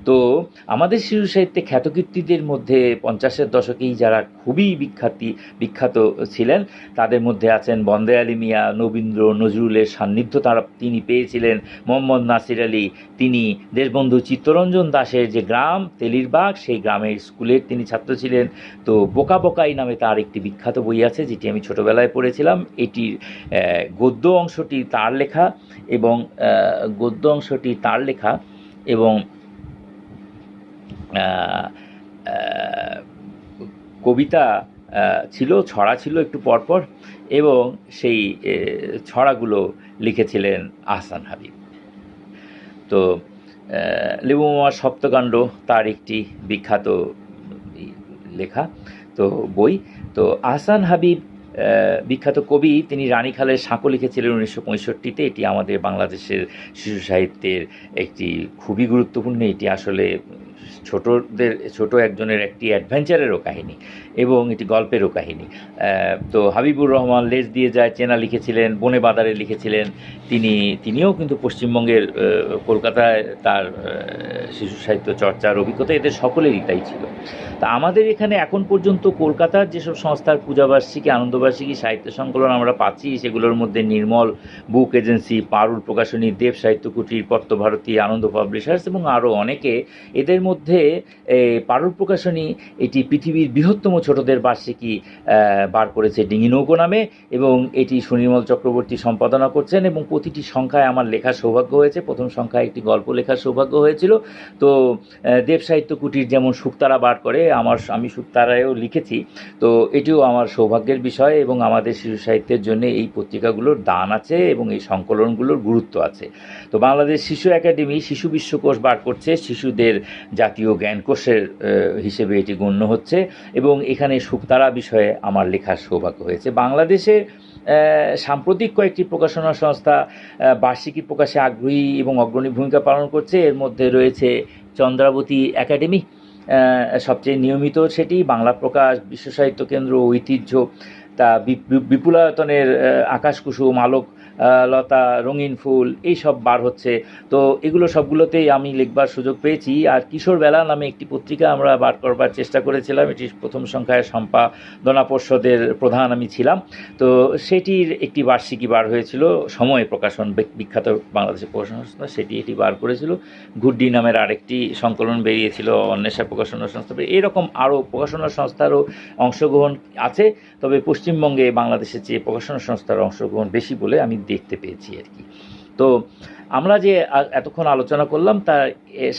A: তো আমাদের শিশু সাহিত্যে খ্যাতকীর্তিদের মধ্যে 50-এর দশকেই যারা খুবই বিখ্যাত ছিলেন, তাদের মধ্যে আছেন বন্দে আলী মিয়া, নবীন্দ্র নজরুলের সান্নিধ্য তিনি পেয়েছিলেন। মোহাম্মদ নাসির আলী, তিনি দেশবন্ধু চিত্তরঞ্জন দাশের যে গ্রাম তেলিরবাগ, সেই গ্রামের স্কুলের তিনি ছাত্র ছিলেন। তো বোকা বোকাই নামে তার একটি বিখ্যাত বই আছে, যেটি আমি ছোটোবেলায় পড়েছিলাম। এটির গদ্য অংশটি তার লেখা, এবং কবিতা ছিল, ছড়া ছিল একটু পরপর, এবং সেই ছড়াগুলো লিখেছিলেন আহসান হাবিব। তো লেবু মামার সপ্তকাণ্ড তার একটি বিখ্যাত লেখা, তো বই। তো আহসান হাবিব বিখ্যাত কবি, তিনি রানীখালের সাঁকো লিখেছিলেন 1965-তে। এটি আমাদের বাংলাদেশের শিশু সাহিত্যের একটি খুবই গুরুত্বপূর্ণ, এটি আসলে ছোট একজনের একটি অ্যাডভেঞ্চারেরও কাহিনী এবং এটি গল্পেরও কাহিনী। তো হাবিবুর রহমান লেজ দিয়ে যায় চেনা লিখেছিলেন, বনে বাদারে লিখেছিলেন। তিনিও কিন্তু পশ্চিমবঙ্গের কলকাতায় তার শিশু সাহিত্য চর্চার অভিজ্ঞতা, এদের সকলেরই তাই ছিল। তা আমাদের এখানে এখন পর্যন্ত কলকাতার যেসব সংস্থার পূজাবার্ষিকী, আনন্দবার্ষিকী সাহিত্য সংকলন আমরা পাচ্ছি, সেগুলোর মধ্যে নির্মল বুক এজেন্সি, পারুল প্রকাশনী, দেব সাহিত্য কুটির, পত্রভারতী, আনন্দ পাবলিশার্স এবং আরও অনেকে। এদের মধ্যে পারুল প্রকাশনী এটি পৃথিবীর বৃহত্তম ছোটদের বার্ষিকী বার করেছে ডিঙি নৌকো নামে, এবং এটি সুনির্মল চক্রবর্তী সম্পাদনা করছেন, এবং প্রতিটি সংখ্যায় আমার লেখার সৌভাগ্য হয়েছে। প্রথম সংখ্যায় একটি গল্প লেখার সৌভাগ্য হয়েছিল। তো দেব সাহিত্য কুটির যেমন শুকতারা বার করে, আমি শুকতারায়ও লিখেছি। তো এটিও আমার সৌভাগ্যের বিষয়, এবং আমাদের শিশু সাহিত্যের জন্য এই পত্রিকাগুলোর দান আছে এবং এই সংকলনগুলোর গুরুত্ব আছে। তো বাংলাদেশ শিশু একাডেমি শিশু বিশ্বকোষ বার করছে, শিশুদের জাতীয় জ্ঞানকোষের হিসেবে এটি গণ্য হচ্ছে, এবং এখানে শুকতারা বিষয়ে আমার লেখার সৌভাগ্য হয়েছে। বাংলাদেশে সাম্প্রতিক কয়েকটি প্রকাশনা সংস্থা বার্ষিকী প্রকাশে আগ্রহী এবং অগ্রণী ভূমিকা পালন করছে। এর মধ্যে রয়েছে চন্দ্রাবতী একাডেমি, সবচেয়ে নিয়মিত সেটি, বাংলা প্রকাশ, বিশ্ব সাহিত্য কেন্দ্র, ঐতিহ্য, তা বিপুলায়তনের আকাশকুসুম, আলোক লতা, রঙিন ফুল, এই সব বার হচ্ছে। তো এগুলো সবগুলোতেই আমি লিখবার সুযোগ পেয়েছি। আর কিশোর বেলা নামে একটি পত্রিকা আমরা বার করবার চেষ্টা করেছিলাম, এটি প্রথম সংখ্যায় সম্পাদনা পর্ষদের প্রধান আমি ছিলাম। তো সেটির একটি বার্ষিকী বার হয়েছিল, সময় প্রকাশন, বিখ্যাত বাংলাদেশের প্রকাশনা সংস্থা, এটি বার করেছিল। গুড্ডি নামের আরেকটি সংকলন বেরিয়েছিল অন্বেষা প্রকাশনা সংস্থা। এরকম আরও প্রকাশনা সংস্থারও অংশগ্রহণ আছে, তবে পশ্চিমবঙ্গে বাংলাদেশের চেয়ে প্রকাশনা সংস্থার অংশগ্রহণ বেশি বলে আমি দেখতে পেয়েছি আর কি। তো আমরা যে এতক্ষণ আলোচনা করলাম তার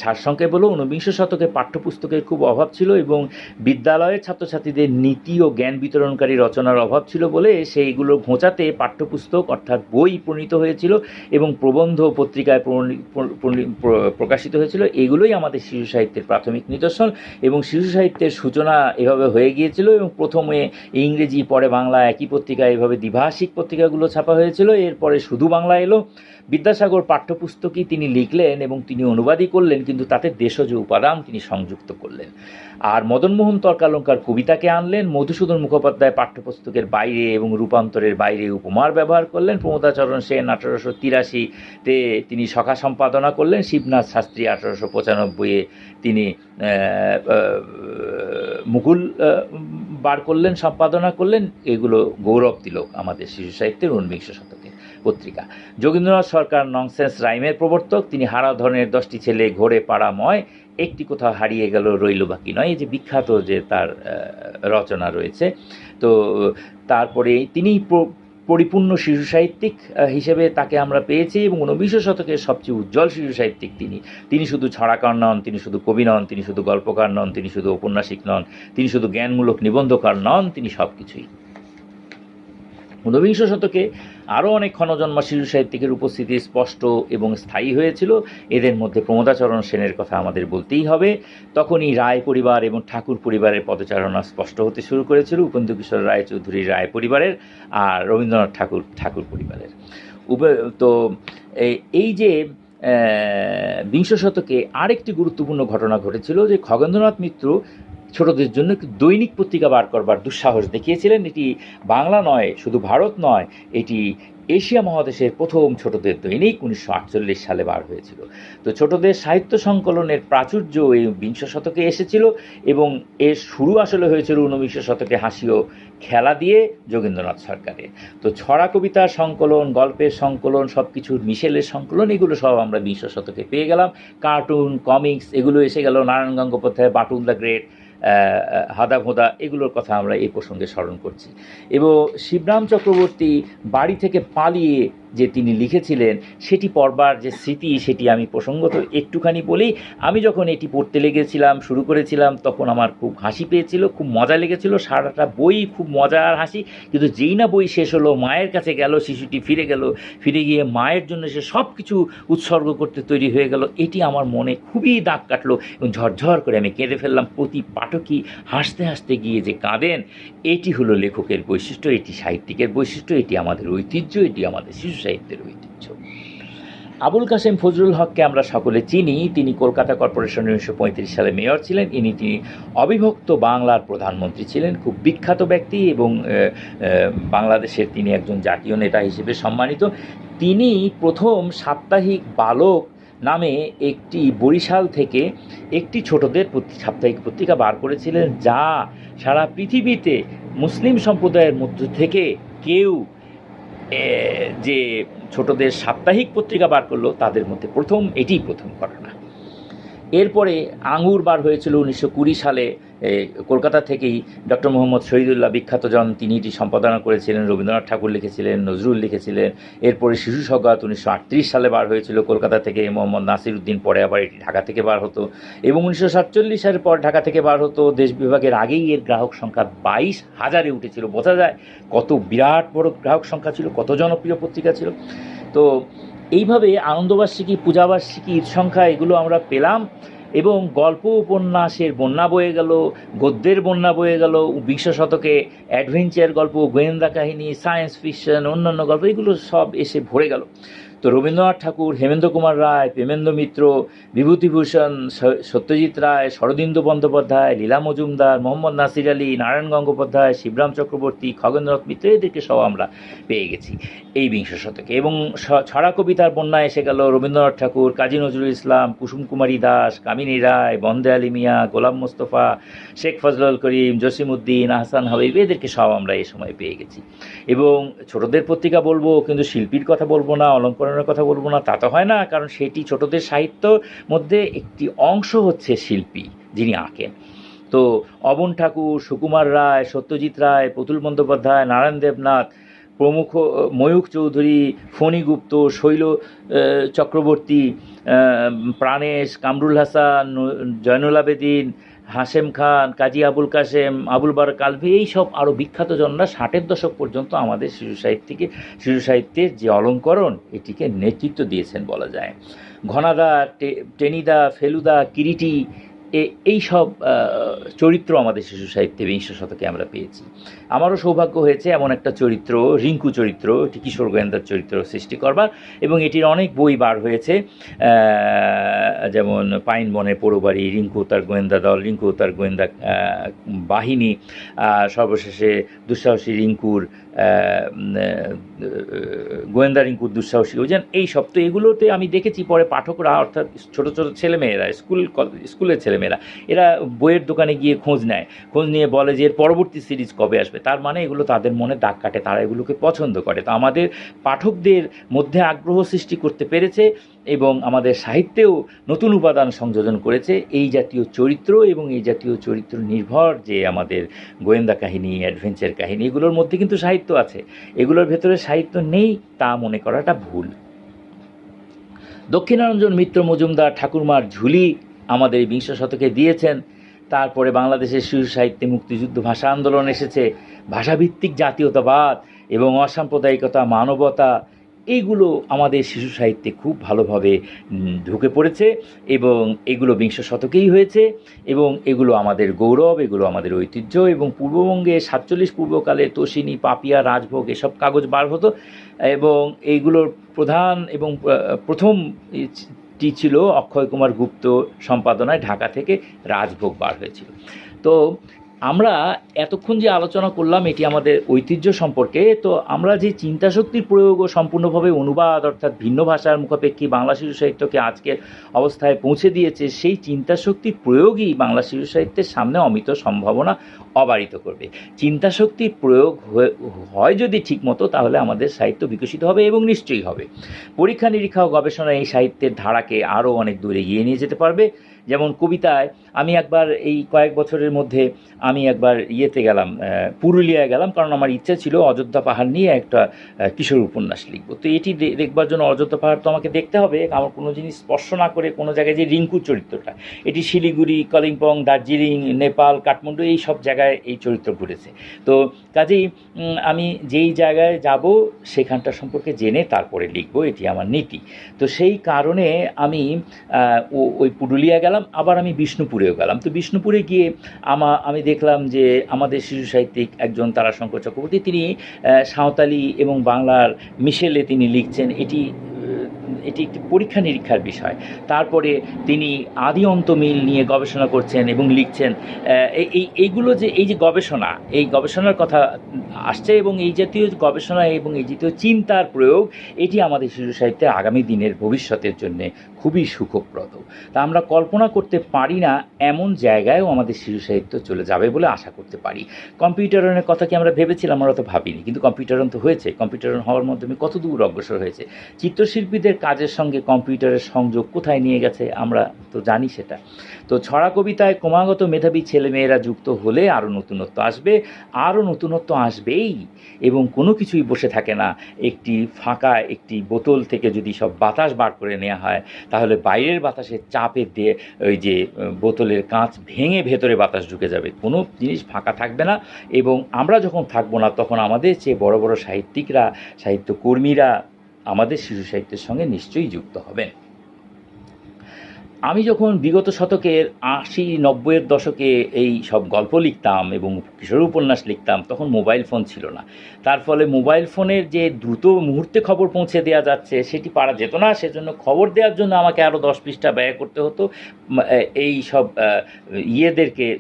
A: সারসংক্ষেপ হলো, ঊনবিংশ শতকে পাঠ্যপুস্তকের খুব অভাব ছিল এবং বিদ্যালয়ের ছাত্রছাত্রীদের নীতি ও জ্ঞান বিতরণকারী রচনার অভাব ছিল বলে সেইগুলো ঘোচাতে পাঠ্যপুস্তক অর্থাৎ বই প্রণীত হয়েছিল এবং প্রবন্ধ পত্রিকায় প্রকাশিত হয়েছিল। এগুলোই আমাদের শিশু সাহিত্যের প্রাথমিক নিদর্শন এবং শিশু সাহিত্যের সূচনা এভাবে হয়ে গিয়েছিল এবং প্রথমে ইংরেজি, পরে বাংলা, একই পত্রিকা, এভাবে দ্বিভাষিক পত্রিকাগুলো ছাপা হয়েছিল। এরপরে শুধু বাংলা এলো। বিদ্যাসাগর পাঠ্যপুস্তকই তিনি লিখলেন এবং তিনি অনুবাদই করলেন, কিন্তু তাতে দেশজ উপাদান তিনি সংযুক্ত করলেন। আর মদনমোহন তর্কালঙ্কার কবিতাকে আনলেন। মধুসূদন মুখোপাধ্যায় পাঠ্যপুস্তকের বাইরে এবং রূপান্তরের বাইরে উপমার ব্যবহার করলেন। প্রমোদাচরণ সেন 1883-তে তিনি সখা সম্পাদনা করলেন। শিবনাথ শাস্ত্রী 1895-এ তিনি মুকুল বার করলেন, সম্পাদনা করলেন। এগুলো গৌরব তিলক আমাদের শিশু সাহিত্যের ঊনবিংশ শতকের পত্রিকা। যোগীন্দ্রনাথ সরকার ননসেন্স রাইমের প্রবর্তক। তিনি হারাধনের 10টি ছেলে ঘোরে পাড়াময়, একটি কোথাও হারিয়ে গেল রইল বাকি নয়, এই যে বিখ্যাত যে তার রচনা রয়েছে। তো তারপরে তিনি পরিপূর্ণ শিশু সাহিত্যিক হিসেবে তাকে আমরা পেয়েছি এবং ঊনবিংশ শতকের সবচেয়ে উজ্জ্বল শিশু সাহিত্যিক তিনি শুধু ছড়াকার নন, তিনি শুধু কবি নন, তিনি শুধু গল্পকার নন, তিনি শুধু ঔপন্যাসিক নন, তিনি শুধু জ্ঞানমূলক নিবন্ধকার নন, তিনি সব কিছুই। ঊনবিংশ শতকে আরও অনেক ক্ষণজন্মা শিশু সাহিত্যিকের উপস্থিতি স্পষ্ট এবং স্থায়ী হয়েছিল। এদের মধ্যে প্রমোদাচরণ সেনের কথা আমাদের বলতেই হবে। তখনই রায় পরিবার এবং ঠাকুর পরিবারের পদচারণা স্পষ্ট হতে শুরু করেছিল, উপেন্দ্রকিশোর রায়চৌধুরী রায় পরিবারের আর রবীন্দ্রনাথ ঠাকুর পরিবারের। তো এই যে বিংশ শতকে আরেকটি গুরুত্বপূর্ণ ঘটনা ঘটেছিল যে খগেন্দ্রনাথ মিত্র ছোটদের জন্য একটি দৈনিক পত্রিকা বার করবার দুঃসাহস দেখিয়েছিলেন। এটি বাংলা নয়, শুধু ভারত নয়, এটি এশিয়া মহাদেশের প্রথম ছোটদের দৈনিক 1948 সালে বার হয়েছিল। তো ছোটদের সাহিত্য সংকলনের প্রাচুর্য এই বিংশ শতকে এসেছিল এবং এর শুরু আসলে হয়েছিল ঊনবিংশ শতকে হাসি ও খেলা দিয়ে যোগেন্দ্রনাথ সরকারের। তো ছড়া কবিতার সংকলন, গল্পের সংকলন, সব কিছুর মিশেলের সংকলন, এগুলো সব আমরা বিংশ শতকে পেয়ে গেলাম। কার্টুন, কমিক্স এগুলো এসে গেল। নারায়ণ গঙ্গোপাধ্যায়, বাটুল দ্য গ্রেট, হাদা ভোদা, এগুলোর কথা আমরা এই প্রসঙ্গে স্মরণ করছি। এবং শিবরাম চক্রবর্তী বাড়ি থেকে পালিয়ে যে তিনি লিখেছিলেন সেটি পড়বার যে স্মৃতি, সেটি আমি প্রসঙ্গত একটুখানি বলি। আমি যখন এটি পড়তে লেগেছিলাম, শুরু করেছিলাম, তখন আমার খুব হাসি পেয়েছিল, খুব মজা লেগেছিল। সারাটা বই খুব মজার হাসি, কিন্তু যেই না বই শেষ হলো, মায়ের কাছে গেল, শিশুটি ফিরে গিয়ে মায়ের জন্য সে সব কিছু উৎসর্গ করতে তৈরি হয়ে গেল। এটি আমার মনে খুবই দাগ কাটলো এবং ঝরঝর করে আমি কেঁদে ফেললাম। প্রতি পাঠকই হাসতে হাসতে গিয়ে যে কাঁদেন, এটি হলো লেখকের বৈশিষ্ট্য, এটি সাহিত্যিকের বৈশিষ্ট্য, এটি আমাদের ঐতিহ্য, এটি আমাদের শিশু সাহিত্যের ঐতিহ্য। আবুল কাসেম ফজলুল হককে আমরা সকলে চিনি। তিনি কলকাতা কর্পোরেশনের 1935 সালে মেয়র ছিলেন। তিনি অবিভক্ত বাংলার প্রধানমন্ত্রী ছিলেন, খুব বিখ্যাত ব্যক্তি এবং বাংলাদেশের তিনি একজন জাতীয় নেতা হিসেবে সম্মানিত। তিনি প্রথম সাপ্তাহিক বালক নামে একটি বরিশাল থেকে একটি ছোটদের সাপ্তাহিক পত্রিকা বার করেছিলেন, যা সারা পৃথিবীতে মুসলিম সম্প্রদায়ের মধ্য থেকে কেউ যে ছোটদের সাপ্তাহিক পত্রিকা বার করলো তাদের মধ্যে এটিই প্রথম ঘটনা। এরপরে আঙুর বার হয়েছিল 1920 সালে কলকাতা থেকেই। ডক্টর মোহাম্মদ শহীদুল্লাহ বিখ্যাত জন, তিনি এটি সম্পাদনা করেছিলেন। রবীন্দ্রনাথ ঠাকুর লিখেছিলেন, নজরুল লিখেছিলেন। এরপরে শিশু সওগাত 1938 সালে বার হয়েছিল কলকাতা থেকে। মোহাম্মদ নাসির উদ্দিন, পরে আবার এটি ঢাকা থেকে বার হতো এবং 1947 সালের পর ঢাকা থেকে বার হতো। দেশ বিভাগের আগেই এর গ্রাহক সংখ্যা 22,000-এ উঠেছিল। বোঝা যায় কত বিরাট বড় গ্রাহক সংখ্যা ছিল, কত জনপ্রিয় পত্রিকা ছিল। তো এইভাবে আনন্দবার্ষিকী, পূজাবার্ষিকী, ঈদ সংখ্যা এগুলো আমরা পেলাম এবং গল্প উপন্যাসের বন্যা বয়ে গেল, গদ্যের বন্যা বয়ে গেল। বিংশ শতকে অ্যাডভেঞ্চার গল্প, গোয়েন্দা কাহিনী, সায়েন্স ফিকশন, অন্যান্য গল্প, এগুলো সব এসে ভরে গেল। তো রবীন্দ্রনাথ ঠাকুর, হেমেন্দ্র কুমার রায়, প্রেমেন্দ্র মিত্র, বিভূতিভূষণ, সত্যজিৎ রায়, শরদিন্দু বন্দ্যোপাধ্যায়, লীলা মজুমদার, মোহাম্মদ নাসির আলী, নারায়ণ গঙ্গোপাধ্যায়, শিবরাম চক্রবর্তী, খগেন্দ্রনাথ মিত্র, এদেরকে সব আমরা পেয়ে গেছি এই বিংশ শতকে। এবং ছড়া কবিতার বন্যা এসে গেল। রবীন্দ্রনাথ ঠাকুর, কাজী নজরুল ইসলাম, কুসুম কুমারী দাস, কামিনী রায়, বন্দে আলী মিয়া, গোলাম মোস্তফা, শেখ ফজলুল করিম, জসিমউদ্দিন, আহসান হাবিব, এদেরকে সব আমরা এই সময় পেয়ে গেছি। এবং ছোটদের পত্রিকা বলবো কিন্তু শিল্পীর কথা বলবো না, অলঙ্করণের কথা বলবো না, তা তো হয় না, কারণ সেটি ছোটদের সাহিত্য মধ্যে একটি অংশ হচ্ছে শিল্পী যিনি আঁকেন। তো অবন ঠাকুর, সুকুমার রায়, সত্যজিৎ রায়, প্রতুল বন্দ্যোপাধ্যায়, নারায়ণ দেবনাথ, প্রমুখ ময়ূখ চৌধুরী, ফণীগুপ্ত, শৈল চক্রবর্তী, প্রাণেশ, কামরুল হাসান, জয়নুল আবেদিন, হাশেম খান, কাজী আবুল কাশেম, আবুল বারাক আলভী, এইসব আরও বিখ্যাত জনরা 60-এর দশক পর্যন্ত আমাদের শিশু সাহিত্যের যে অলঙ্করণ এটিকে নেতৃত্ব দিয়েছেন বলা যায়। ঘনাদা, টেনিদা, ফেলুদা, কিরিটি, এই সব চরিত্র আমাদের শিশু সাহিত্যে বিংশ শতকে আমরা পেয়েছি। আমারও সৌভাগ্য হয়েছে এমন একটা চরিত্র, রিঙ্কু চরিত্র, এটি কিশোর গোয়েন্দার চরিত্র সৃষ্টি করবার, এবং এটির অনেক বই বার হয়েছে, যেমন পাইন বনে পোড়োবাড়ি, রিঙ্কু তার গোয়েন্দা দল, রিঙ্কু তার গোয়েন্দা বাহিনী, সর্বশেষে দুঃসাহসী রিঙ্কুর গোয়েন্দা রিঙ্কুর দুঃসাহসী অভিযান, এই সব। তো এগুলোতে আমি দেখেছি পরে পাঠকরা, অর্থাৎ ছোটো ছোটো ছেলেমেয়েরা, স্কুলের ছেলেমেয়েরা, এরা বইয়ের দোকানে গিয়ে খোঁজ নিয়ে বলে যে এর পরবর্তী সিরিজ কবে আসবে। তার মানে এগুলো তাদের মনে দাগ কাটে, তারা এগুলোকে পছন্দ করে। তো আমাদের পাঠকদের মধ্যে আগ্রহ সৃষ্টি করতে পেরেছে এবং আমাদের সাহিত্যেও নতুন উপাদান সংযোজন করেছে এই জাতীয় চরিত্র, এবং এই জাতীয় চরিত্র নির্ভর যে আমাদের গোয়েন্দা কাহিনী, অ্যাডভেঞ্চার কাহিনী, এগুলোর মধ্যে কিন্তু সাহিত্য আছে। এগুলোর ভেতরে সাহিত্য নেই তা মনে করাটা ভুল। দক্ষিণারঞ্জন মিত্র মজুমদার ঠাকুরমার ঝুলি আমাদের এই বিংশ শতকে দিয়েছেন। তারপরে বাংলাদেশের শিশু সাহিত্যে মুক্তিযুদ্ধ, ভাষা আন্দোলন এসেছে, ভাষাভিত্তিক জাতীয়তাবাদ এবং অসাম্প্রদায়িকতা, মানবতা, এইগুলো আমাদের শিশু সাহিত্যে খুব ভালোভাবে ঢুকে পড়েছে, এবং এগুলো বিংশ শতকেই হয়েছে, এবং এগুলো আমাদের গৌরব, এগুলো আমাদের ঐতিহ্য। এবং পূর্ববঙ্গে 47 পূর্বকালে তোষিনী, পাপিয়া, রাজভোগ এসব কাগজ বার হতো, এবং এইগুলোর প্রধান এবং প্রথমটি ছিল অক্ষয় কুমার গুপ্ত সম্পাদনায় ঢাকা থেকে রাজভোগ বার হয়েছিল। তো আমরা এতক্ষণ যে আলোচনা করলাম এটি আমাদের ঐতিহ্য সম্পর্কে। তো আমরা যে চিন্তাশক্তির প্রয়োগ ও সম্পূর্ণভাবে অনুবাদ, অর্থাৎ ভিন্ন ভাষার মুখাপেক্ষী বাংলা শিশু সাহিত্যকে আজকের অবস্থায় পৌঁছে দিয়েছে, সেই চিন্তাশক্তির প্রয়োগই বাংলা শিশু সাহিত্যের সামনে অমিত সম্ভাবনা অবারিত করবে। চিন্তাশক্তির প্রয়োগ হয় যদি ঠিকমতো, তাহলে আমাদের সাহিত্য বিকশিত হবে, এবং নিশ্চয়ই হবে। পরীক্ষা নিরীক্ষা ও গবেষণা এই সাহিত্যের ধারাকে আরও অনেক দূরে এগিয়ে নিয়ে যেতে পারবে। যেমন কবিতায় আমি একবার এই কয়েক বছরের মধ্যে আমি একবার গেলাম, পুরুলিয়ায় গেলাম, কারণ আমার ইচ্ছা ছিল অযোধ্যা পাহাড় নিয়ে একটা কিশোর উপন্যাস লিখব। তো এটি দেখবার জন্য অযোধ্যা পাহাড় তো আমাকে দেখতে হবে, আমার কোনো জিনিস স্পর্শ না করে কোনো জায়গায়, যে রিঙ্কুর চরিত্রটা, এটি শিলিগুড়ি, কালিম্পং, দার্জিলিং, নেপাল, কাঠমান্ডু, এই সব জায়গায় এই চরিত্র ঘুরেছে। তো কাজেই আমি যেই জায়গায় যাব সেখানটা সম্পর্কে জেনে তারপরে লিখব, এটি আমার নীতি। তো সেই কারণে আমি ওই পুরুলিয়া গেলাম, আবার আমি বিষ্ণুপুরেও গেলাম। তো বিষ্ণুপুরে গিয়ে আমি দেখলাম যে আমাদের শিশু সাহিত্যিক একজন তারাশঙ্কর চক্রবর্তী, তিনি সাঁওতালি এবং বাংলার মিশেলে তিনি লিখছেন। এটি একটি পরীক্ষা নিরীক্ষার বিষয়। তারপরে তিনি আদি অন্ত মিল নিয়ে গবেষণা করছেন এবং লিখছেন। এইগুলো যে এই যে গবেষণা, এই গবেষণার কথা আসছে, এবং এই জাতীয় গবেষণা এবং এই জাতীয় চিন্তার প্রয়োগ, এটি আমাদের শিশু সাহিত্যের আগামী দিনের ভবিষ্যতের জন্যে খুবই সুখপ্রদ। তা আমরা কল্পনা করতে পারি না এমন জায়গায়ও আমাদের শিশু সাহিত্য চলে যাবে বলে আশা করতে পারি। কম্পিউটারনের কথা কি আমরা ভেবেছিলাম? আমরা তো ভাবিনি, কিন্তু কম্পিউটারন তো হয়েছে। কম্পিউটারন হওয়ার মাধ্যমে কত দূর অগ্রসর হয়েছে। চিত্রশিল্পীদের কাজের সঙ্গে কম্পিউটারের সংযোগ কোথায় নিয়ে গেছে আমরা তো জানি সেটা। তো ছড়া কবিতায় ক্রমাগত মেধাবী ছেলেমেয়েরা যুক্ত হলে আরও নতুনত্ব আসবে, আরও নতুনত্ব আসবেই, এবং কোনো কিছুই বসে থাকে না। একটি বোতল থেকে যদি সব বাতাস বার করে নেওয়া হয়, তাহলে বাইরের বাতাসের চাপে দিয়ে ওই যে বোতলের কাঁচ ভেঙে ভেতরে বাতাস ঢুকে যাবে, কোনো জিনিস ফাঁকা থাকবে না। এবং আমরা যখন থাকবো না, তখন আমাদের চেয়ে বড় বড় সাহিত্যিকরা, সাহিত্যকর্মীরা আমাদের শিশু সাহিত্যের সঙ্গে নিশ্চয়ই যুক্ত হবেন। আমি যখন বিগত শতকের 80-90-এর দশকে এই সব গল্প লিখতাম এবং কিশোর উপন্যাস লিখতাম, তখন মোবাইল ফোন ছিল না। তার ফলে মোবাইল ফোনের যে দ্রুত মুহূর্তে খবর পৌঁছে দেওয়া যাচ্ছে সেটি পারা যেত না। সেজন্য খবর দেওয়ার জন্য আমাকে আরও 10 পৃষ্ঠা ব্যয় করতে হতো, এই সব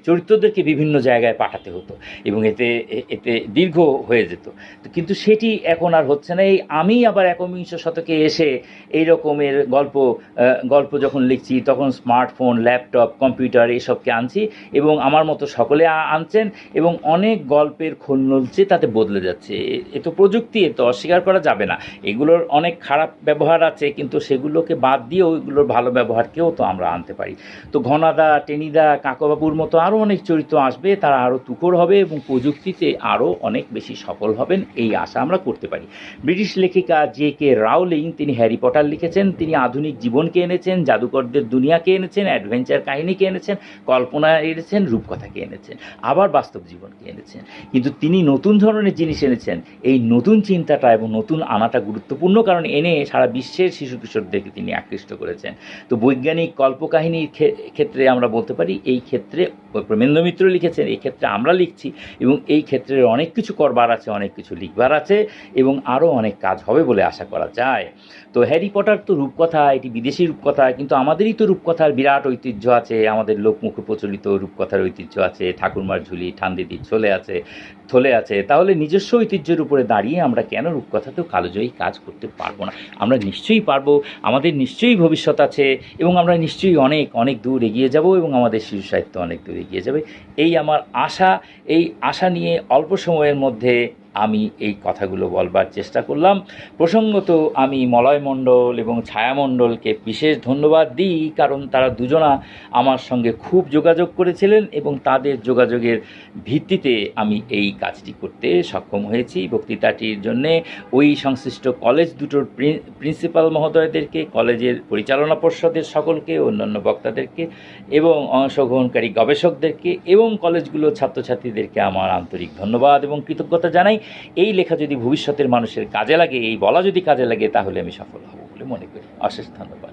A: চরিত্রদেরকে বিভিন্ন জায়গায় পাঠাতে হতো, এবং এতে দীর্ঘ হয়ে যেত। কিন্তু সেটি এখন আর হচ্ছে না। আমি আবার একবিংশ শতকে এসে এই রকমের গল্প যখন লিখছি, তখন স্মার্টফোন, ল্যাপটপ, কম্পিউটার এসবকে আনছি এবং আমার মতো সকলে আনছেন এবং অনেক গল্পের খোল নলছে, তাতে বদলে যাচ্ছে। এ তো প্রযুক্তি, এ তো অস্বীকার করা যাবে না। এগুলোর অনেক খারাপ ব্যবহার আছে, কিন্তু সেগুলোকে বাদ দিয়েও এগুলোর ভালো ব্যবহারকেও তো আমরা আনতে পারি। তো ঘনাদা, টেনিদা, কাকাবাবুর মতো আরও অনেক চরিত্র আসবে, তারা আরও তুখোর হবে এবং প্রযুক্তিতে আরও অনেক বেশি সফল হবেন, এই আশা আমরা করতে পারি। ব্রিটিশ লেখিকা জে.কে রাউলিং, তিনি হ্যারি পটার লিখেছেন, তিনি আধুনিক জীবনকে এনেছেন, জাদুকরদের দুনিয়াকে এনেছেন, অ্যাডভেঞ্চার কাহিনীকে এনেছেন, কল্পনা এনেছেন, রূপকথাকে এনেছেন, আবার বাস্তব জীবনকে এনেছেন। কিন্তু তিনি নতুন ধরনের জিনিস এনেছেন। এই নতুন চিন্তাটা এবং নতুন আনাটা গুরুত্বপূর্ণ, কারণ এনে সারা বিশ্বের শিশু কিশোরদেরকে তিনি আকৃষ্ট করেছেন। তো বৈজ্ঞানিক কল্পকাহিনীর ক্ষেত্রে আমরা বলতে পারি, এই ক্ষেত্রে প্রেমেন্দ্র মিত্র লিখেছেন, এই ক্ষেত্রে আমরা লিখছি এবং এই ক্ষেত্রে অনেক কিছু করবার আছে, অনেক কিছু লিখবার আছে এবং আরও অনেক কাজ হবে বলে আশা করা যায়। তো হ্যারি পটার তো রূপকথা, এটি বিদেশি রূপকথা, কিন্তু আমাদেরই তো রূপকথার বিরাট ঐতিহ্য আছে, আমাদের লোকমুখে প্রচলিত রূপকথার ঐতিহ্য আছে, ঠাকুরমার ঝুলি, ঠান্দিদির থলে আছে। তাহলে নিজস্ব ঐতিহ্যের উপরে দাঁড়িয়ে আমরা কেন রূপকথাতেও কালজয়ী কাজ করতে পারবো না? আমরা নিশ্চয়ই পারবো, আমাদের নিশ্চয়ই ভবিষ্যৎ আছে এবং আমরা নিশ্চয়ই অনেক অনেক দূর এগিয়ে যাব এবং আমাদের শিশু সাহিত্য অনেক দূর এগিয়ে যাবে, এই আমার আশা। এই আশা নিয়ে অল্প সময়ের মধ্যে আমি এই কথাগুলো বলবার চেষ্টা করলাম। প্রসঙ্গত আমি মলয় মণ্ডল এবং ছায়া মণ্ডলকে বিশেষ ধন্যবাদ দিই, কারণ তারা দুজনা আমার সঙ্গে খুব যোগাযোগ করেছিলেন এবং তাদের যোগাযোগের ভিত্তিতে আমি এই কাজটি করতে সক্ষম হয়েছি। বক্তৃতাটির জন্যে ওই সংশ্লিষ্ট কলেজ দুটোর প্রিন্সিপাল মহোদয়দেরকে, কলেজের পরিচালনা পর্ষদের সকলকে, অন্যান্য বক্তাদেরকে এবং অংশগ্রহণকারী গবেষকদেরকে এবং কলেজগুলোর ছাত্রছাত্রীদেরকে আমার আন্তরিক ধন্যবাদ এবং কৃতজ্ঞতা জানাই। এই লেখা যদি ভবিষ্যতের মানুষের কাজে লাগে, এই বলা যদি কাজে লাগে, তাহলে আমি সফল হব বলে মনে করি। অশেষ ধন্যবাদ।